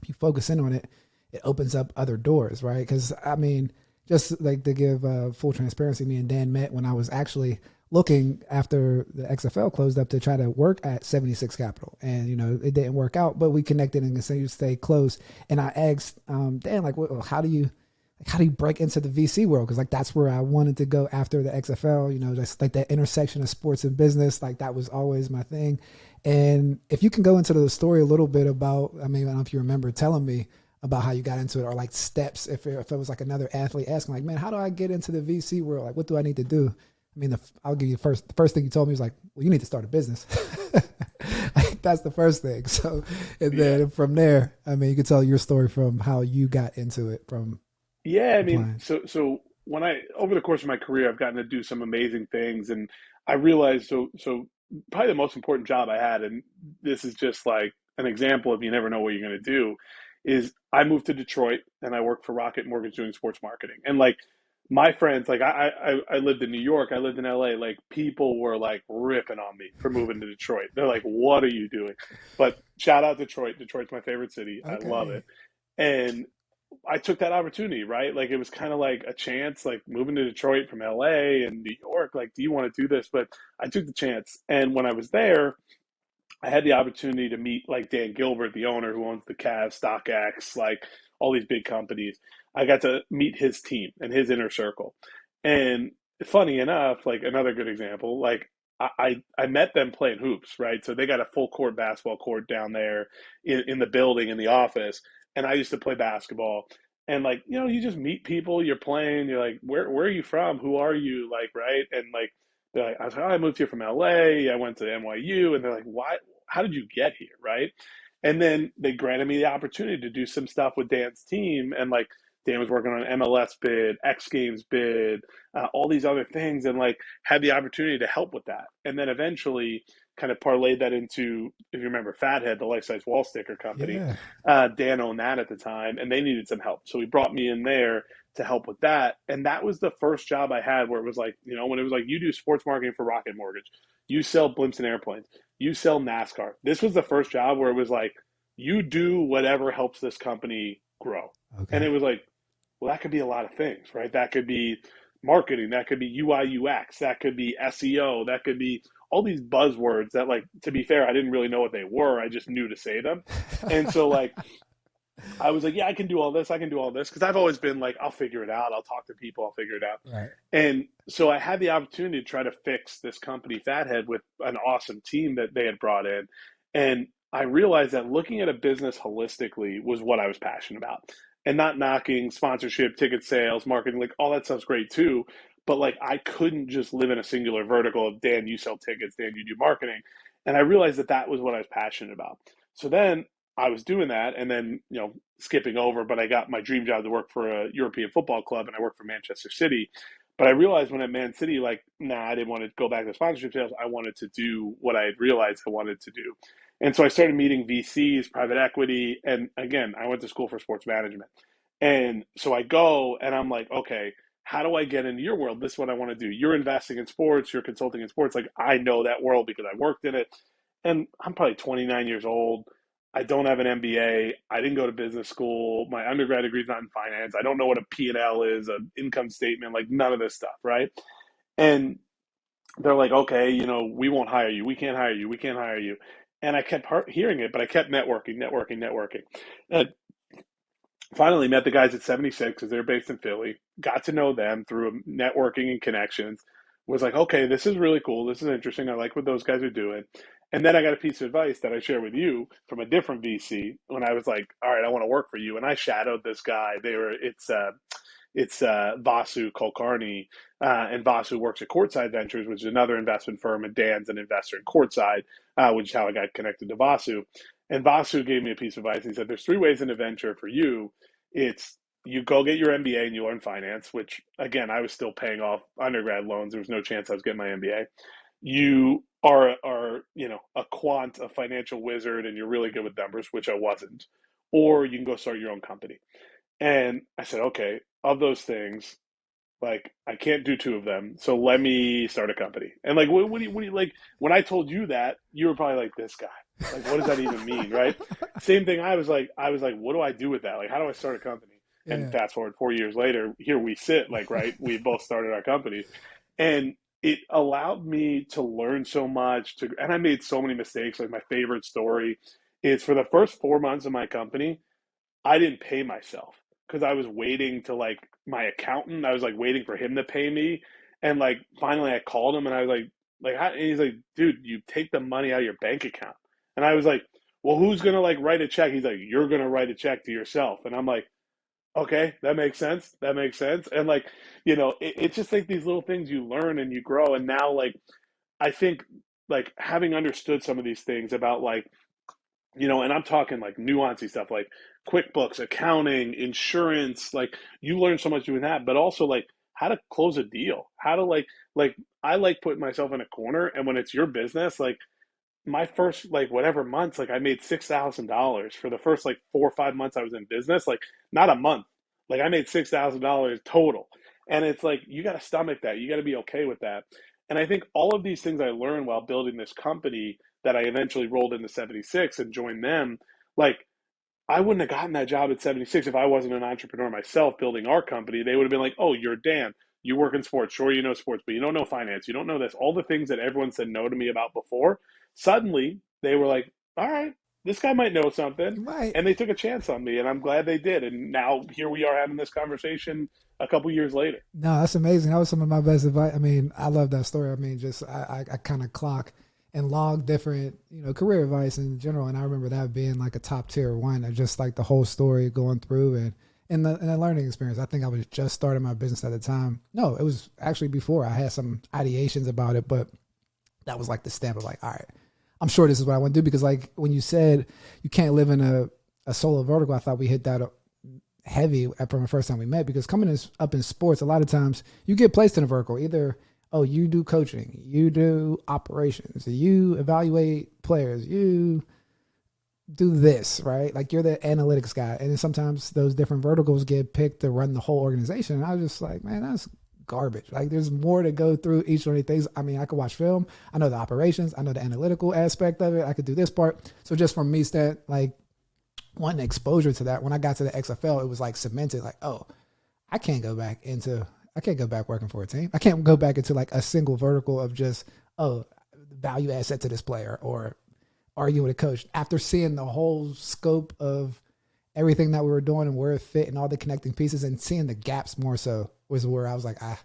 if you focus in on it, it opens up other doors, right? Because I mean, just like to give full transparency, me and Dan met when I was actually looking after the XFL closed up to try to work at 76 Capital. And, it didn't work out, but we connected and continued to stay close. And I asked Dan, like, well, how do you break into the VC world? Because, like, that's where I wanted to go after the XFL, just like that intersection of sports and business. Like, that was always my thing. And if you can go into the story a little bit about, I mean, I don't know if you remember telling me about how you got into it, or like steps, if it was like another athlete asking, like, man, how do I get into the VC world? Like, what do I need to do? I mean, I'll give you the first thing you told me was like, well, you need to start a business. Like, that's the first thing. So, and then from there, I mean, you can tell your story from how you got into it from Yeah, I mean, applying. so when I over the course of my career, I've gotten to do some amazing things, and I realized so probably the most important job I had, and this is just like an example of you never know what you're going to do, is I moved to Detroit and I worked for Rocket Mortgage doing sports marketing, and like my friends, like I lived in New York, I lived in LA, like people were like ripping on me for moving to Detroit. They're like, "What are you doing?" But shout out Detroit. Detroit's my favorite city. I love Okay. it. And I took that opportunity, right? Like it was kind of like a chance, like moving to Detroit from LA and New York. Like, do you want to do this? But I took the chance. And when I was there, I had the opportunity to meet like Dan Gilbert, the owner who owns the Cavs, StockX, like all these big companies. I got to meet his team and his inner circle. And funny enough, like another good example, like I met them playing hoops, right? So they got a full court basketball court down there in the building in the office, and I used to play basketball. And like you just meet people, you're playing, you're like, where are you from? Who are you? Like, right? And like they're like, I was like, oh, I moved here from LA. I went to NYU, and they're like, why? How did you get here, right? And then they granted me the opportunity to do some stuff with Dan's team. And like Dan was working on an MLS bid, X Games bid, all these other things, and like had the opportunity to help with that. And then eventually kind of parlayed that into, if you remember, Fathead, the life size wall sticker company. Yeah. Dan owned that at the time, and they needed some help. So he brought me in there to help with that. And that was the first job I had where it was like, when it was like, you do sports marketing for Rocket Mortgage, you sell blimps and airplanes, you sell NASCAR. This was the first job where it was like, you do whatever helps this company grow. And Okay. it was like, well, that could be a lot of things, right? That could be marketing, that could be UI UX, that could be SEO, that could be all these buzzwords that, like, to be fair, I didn't really know what they were. I just knew to say them. And so like I was like, yeah, I can do all this. I can do all this. Because I've always been like, I'll figure it out. I'll talk to people. I'll figure it out. Right. And so I had the opportunity to try to fix this company, Fathead, with an awesome team that they had brought in. And I realized that looking at a business holistically was what I was passionate about. And not knocking sponsorship, ticket sales, marketing, like all that stuff's great too. But like I couldn't just live in a singular vertical of Dan, you sell tickets, Dan, you do marketing. And I realized that that was what I was passionate about. So then I was doing that, and then skipping over, but I got my dream job to work for a European football club, and I worked for Manchester City. But I realized when at Man City, like, nah, I didn't want to go back to sponsorship sales. I wanted to do what I had realized I wanted to do. And so I started meeting VCs, private equity, and again, I went to school for sports management. And so I go and I'm like, okay, how do I get into your world? This is what I want to do. You're investing in sports, you're consulting in sports. Like I know that world because I worked in it. And I'm probably 29 years old. I don't have an MBA. I didn't go to business school. My undergrad degree is not in finance. I don't know what a P&L is, an income statement, like none of this stuff, right? And they're like, okay, we won't hire you. We can't hire you. We can't hire you. And I kept hearing it, but I kept networking. And finally met the guys at 76 because they're based in Philly, got to know them through networking and connections, was like, okay, this is really cool. This is interesting. I like what those guys are doing. And then I got a piece of advice that I share with you from a different VC when I was like, all right, I want to work for you. And I shadowed this guy. It's Vasu Kulkarni, and Vasu works at Courtside Ventures, which is another investment firm, and Dan's an investor in Courtside, which is how I got connected to Vasu. And Vasu gave me a piece of advice. He said, there's three ways in a venture for you. It's you go get your MBA and you learn finance, which, again, I was still paying off undergrad loans. There was no chance I was getting my MBA. You are a quant, a financial wizard, and you're really good with numbers, which I wasn't. Or you can go start your own company. And I said, okay, of those things, like I can't do two of them, so let me start a company. And like, what do you like? When I told you that, you were probably like, this guy, like, what does that even mean, right? Same thing. I was like, what do I do with that? Like, how do I start a company? And Yeah. fast forward 4 years later, here we sit, like, right, we both started our company, and it allowed me to learn so much. And I made so many mistakes. Like my favorite story is for the first 4 months of my company, I didn't pay myself because I was waiting to like my accountant. I was like waiting for him to pay me, and like finally I called him and I was like, how? And he's like, dude, you take the money out of your bank account. And I was like, well, who's gonna like write a check? He's like, you're gonna write a check to yourself. And I'm like, okay, that makes sense. That makes sense. And like, it's just like these little things you learn and you grow. And now like I think like having understood some of these things about like and I'm talking like nuancy stuff like QuickBooks, accounting, insurance, like you learn so much doing that, but also like how to close a deal, how to like I like putting myself in a corner, and when it's your business, like my first like whatever months, like I made $6,000 for the first like 4 or 5 months I was in business, like not a month, like I made $6,000 total, and it's like you got to stomach that, you got to be okay with that, and I think all of these things I learned while building this company that I eventually rolled into 76 and joined them, like I wouldn't have gotten that job at 76 if I wasn't an entrepreneur myself building our company. They would have been like, oh, you're Dan. You work in sports. Sure, you know sports, but you don't know finance. You don't know this. All the things that everyone said no to me about before, suddenly they were like, all right, this guy might know something. You might. And they took a chance on me, and I'm glad they did. And now here we are having this conversation a couple years later. No, that's amazing. That was some of my best advice. I mean, I love that story. I mean, just I kind of clock and log different, career advice in general. And I remember that being like a top tier one of just like the whole story going through and the learning experience. I think I was just starting my business at the time. No, it was actually before. I had some ideations about it, but that was like the stamp of like, all right, I'm sure this is what I want to do, because like when you said you can't live in a solo vertical, I thought we hit that heavy from the first time we met, because coming up in sports, a lot of times you get placed in a vertical. Either, oh, you do coaching, you do operations, you evaluate players, you do this, right? Like you're the analytics guy. And then sometimes those different verticals get picked to run the whole organization. And I was just like, man, that's garbage. Like there's more to go through each one of these things. I mean, I could watch film. I know the operations. I know the analytical aspect of it. I could do this part. So just from me, like wanting exposure to that, when I got to the XFL, it was like cemented, like, oh, I can't go back working for a team. I can't go back into like a single vertical of just, oh, value asset to this player, or arguing with a coach. After seeing the whole scope of everything that we were doing and where it fit and all the connecting pieces, and seeing the gaps more so, was where I was like, I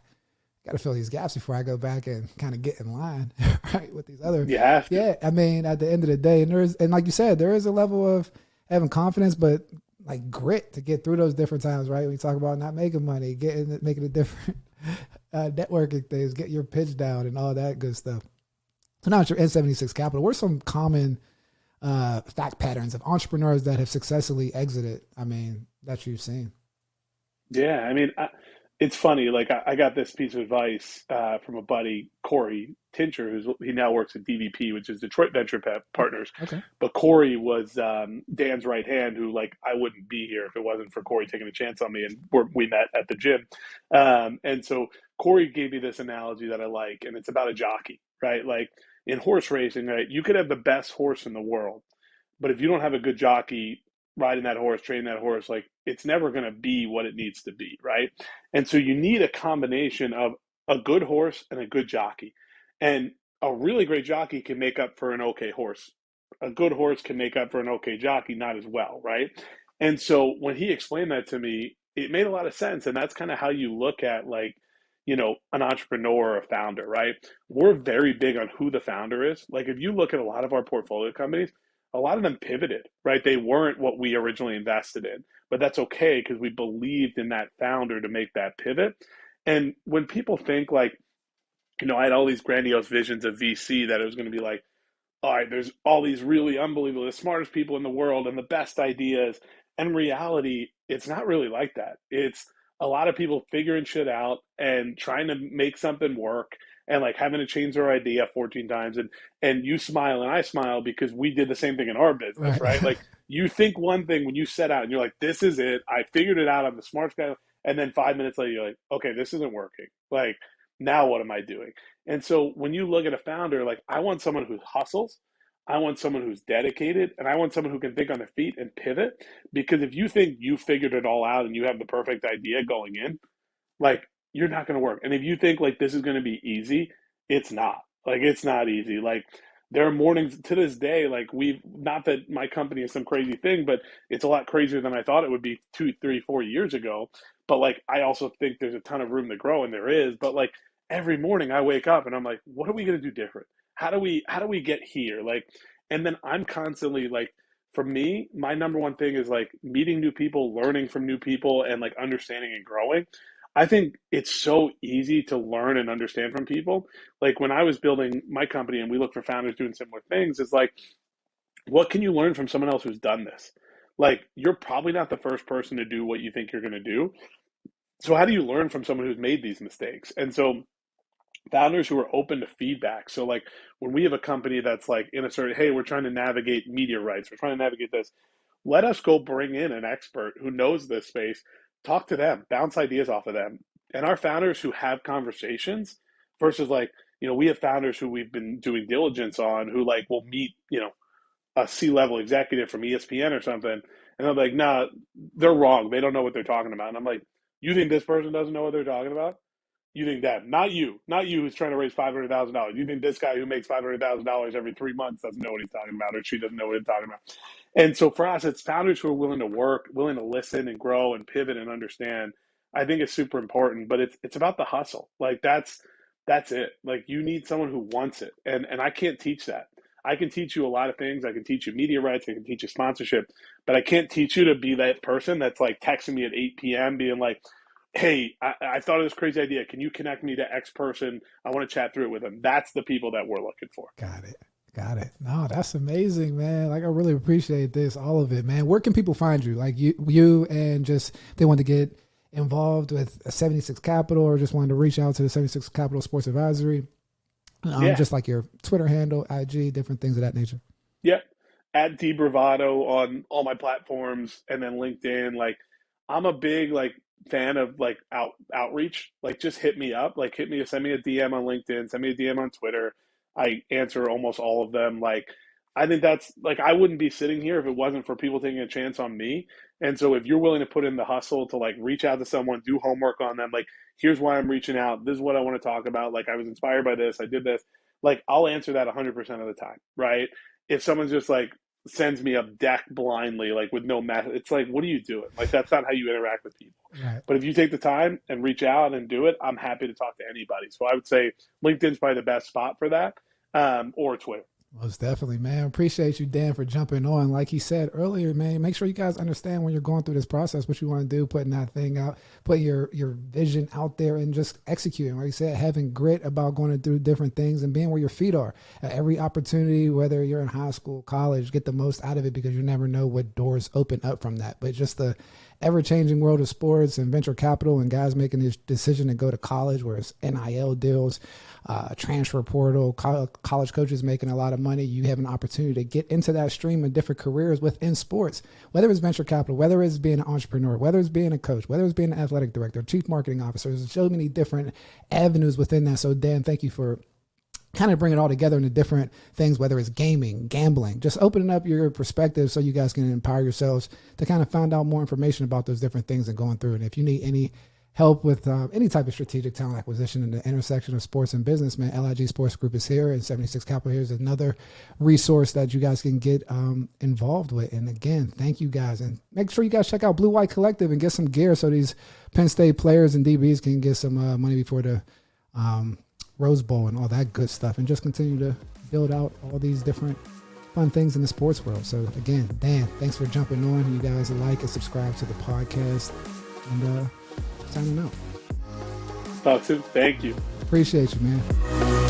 got to fill these gaps before I go back and kind of get in line, right, with these other. You have to. Yeah, I mean, at the end of the day, and like you said, there is a level of having confidence, but like grit to get through those different times, right? We talk about not making money, making a different networking things, get your pitch down and all that good stuff. So now at your N76 Capital, what are some common fact patterns of entrepreneurs that have successfully exited, I mean, that you've seen? Yeah, I mean, it's funny. Like I got this piece of advice from a buddy, Corey Tincher, he now works at DVP, which is Detroit Venture Partners. Okay. But Corey was Dan's right hand, who like I wouldn't be here if it wasn't for Corey taking a chance on me, and we met at the gym. And so Corey gave me this analogy that I like, and it's about a jockey, right? Like in horse racing, right? You could have the best horse in the world, but if you don't have a good jockey riding that horse, training that horse, like it's never going to be what it needs to be, right? And so you need a combination of a good horse and a good jockey. And a really great jockey can make up for an okay horse. A good horse can make up for an okay jockey, not as well, right? And so when he explained that to me, it made a lot of sense. And that's kind of how you look at like, an entrepreneur or a founder, right? We're very big on who the founder is. Like if you look at a lot of our portfolio companies, a lot of them pivoted, right? They weren't what we originally invested in, but that's okay because we believed in that founder to make that pivot. And when people think like, I had all these grandiose visions of VC that it was going to be like, all right, there's all these really unbelievable, the smartest people in the world and the best ideas. And in reality, it's not really like that. It's a lot of people figuring shit out and trying to make something work and like having to change their idea 14 times. And you smile and I smile because we did the same thing in our business, right? Like you think one thing when you set out and you're like, this is it. I figured it out. I'm the smartest guy. And then 5 minutes later, you're like, okay, this isn't working. Like, now what am I doing? And so when you look at a founder, like I want someone who hustles, I want someone who's dedicated, and I want someone who can think on their feet and pivot. Because if you think you figured it all out and you have the perfect idea going in, like you're not going to work. And if you think like this is going to be easy, it's not. Like it's not easy. Like there are mornings to this day, like we've not that my company is some crazy thing, but it's a lot crazier than I thought it would be 2, 3, 4 years ago. But like I also think there's a ton of room to grow, and there is. But like every morning I wake up and I'm like, what are we going to do different? How do we get here? Like, and then I'm constantly like, for me, my number one thing is like meeting new people, learning from new people, and like understanding and growing. I think it's so easy to learn and understand from people. Like when I was building my company and we look for founders doing similar things, it's like, what can you learn from someone else who's done this? Like, you're probably not the first person to do what you think you're going to do. So, how do you learn from someone who's made these mistakes? And so, founders who are open to feedback. So, like, when we have a company that's like in a certain, hey, we're trying to navigate media rights, we're trying to navigate this, let us go bring in an expert who knows this space, talk to them, bounce ideas off of them. And our founders who have conversations versus like, we have founders who we've been doing diligence on who like will meet, a C-level executive from ESPN or something, and I'm like, nah, they're wrong. They don't know what they're talking about. And I'm like, you think this person doesn't know what they're talking about? You think that, not you who's trying to raise $500,000. You think this guy who makes $500,000 every 3 months doesn't know what he's talking about, or she doesn't know what he's talking about. And so for us, it's founders who are willing to work, willing to listen and grow and pivot and understand. I think it's super important, but it's about the hustle. Like that's it. Like you need someone who wants it, and I can't teach that. I can teach you a lot of things. I can teach you media rights. I can teach you sponsorship, but I can't teach you to be that person that's like texting me at 8 p.m. being like, hey, I thought of this crazy idea. Can you connect me to X person? I want to chat through it with them. That's the people that we're looking for. Got it. Got it. No, that's amazing, man. Like, I really appreciate this, all of it, man. Where can people find you? Like you and just, they want to get involved with 76 Capital or just wanted to reach out to the 76 Capital Sports Advisory. Just like your Twitter handle, IG, different things of that nature. Yep. At Den Bravato on all my platforms, and then LinkedIn. Like, I'm a big like fan of like outreach. Like, just hit me up. Like, send me a DM on LinkedIn, send me a DM on Twitter. I answer almost all of them. Like, I think that's like, I wouldn't be sitting here if it wasn't for people taking a chance on me. And so if you're willing to put in the hustle to like reach out to someone, do homework on them, like, here's why I'm reaching out. This is what I want to talk about. Like, I was inspired by this. I did this. Like, I'll answer that 100% of the time, right? If someone's just like sends me a deck blindly, like with no method, it's like, what are you doing? Like, that's not how you interact with people. Right. But if you take the time and reach out and do it, I'm happy to talk to anybody. So I would say LinkedIn's probably the best spot for that, or Twitter. Most definitely, man. Appreciate you, Dan, for jumping on. Like he said earlier, man, make sure you guys understand when you're going through this process, what you want to do, putting that thing out, put your vision out there and just executing. Like you said, having grit about going to do different things and being where your feet are. At every opportunity, whether you're in high school, college, get the most out of it because you never know what doors open up from that. But just the ever-changing world of sports and venture capital and guys making this decision to go to college where it's NIL deals, transfer portal, college coaches making a lot of money. You have an opportunity to get into that stream of different careers within sports, whether it's venture capital, whether it's being an entrepreneur, whether it's being a coach, whether it's being an athletic director, chief marketing officer. There's so many different avenues within that. So Dan, thank you for kind of bring it all together into different things, whether it's gaming, gambling, just opening up your perspective so you guys can empower yourselves to kind of find out more information about those different things and going through. And if you need any help with any type of strategic talent acquisition in the intersection of sports and business, man, LIG Sports Group is here, and 76 Capital here is another resource that you guys can get involved with. And again, thank you guys. And make sure you guys check out Blue White Collective and get some gear so these Penn State players and DBs can get some money before the Rose Bowl and all that good stuff, and just continue to build out all these different fun things in the sports world. So again, Dan, thanks for jumping on. You guys like and subscribe to the podcast, and signing out. Talk soon. Thank you. Appreciate you, man.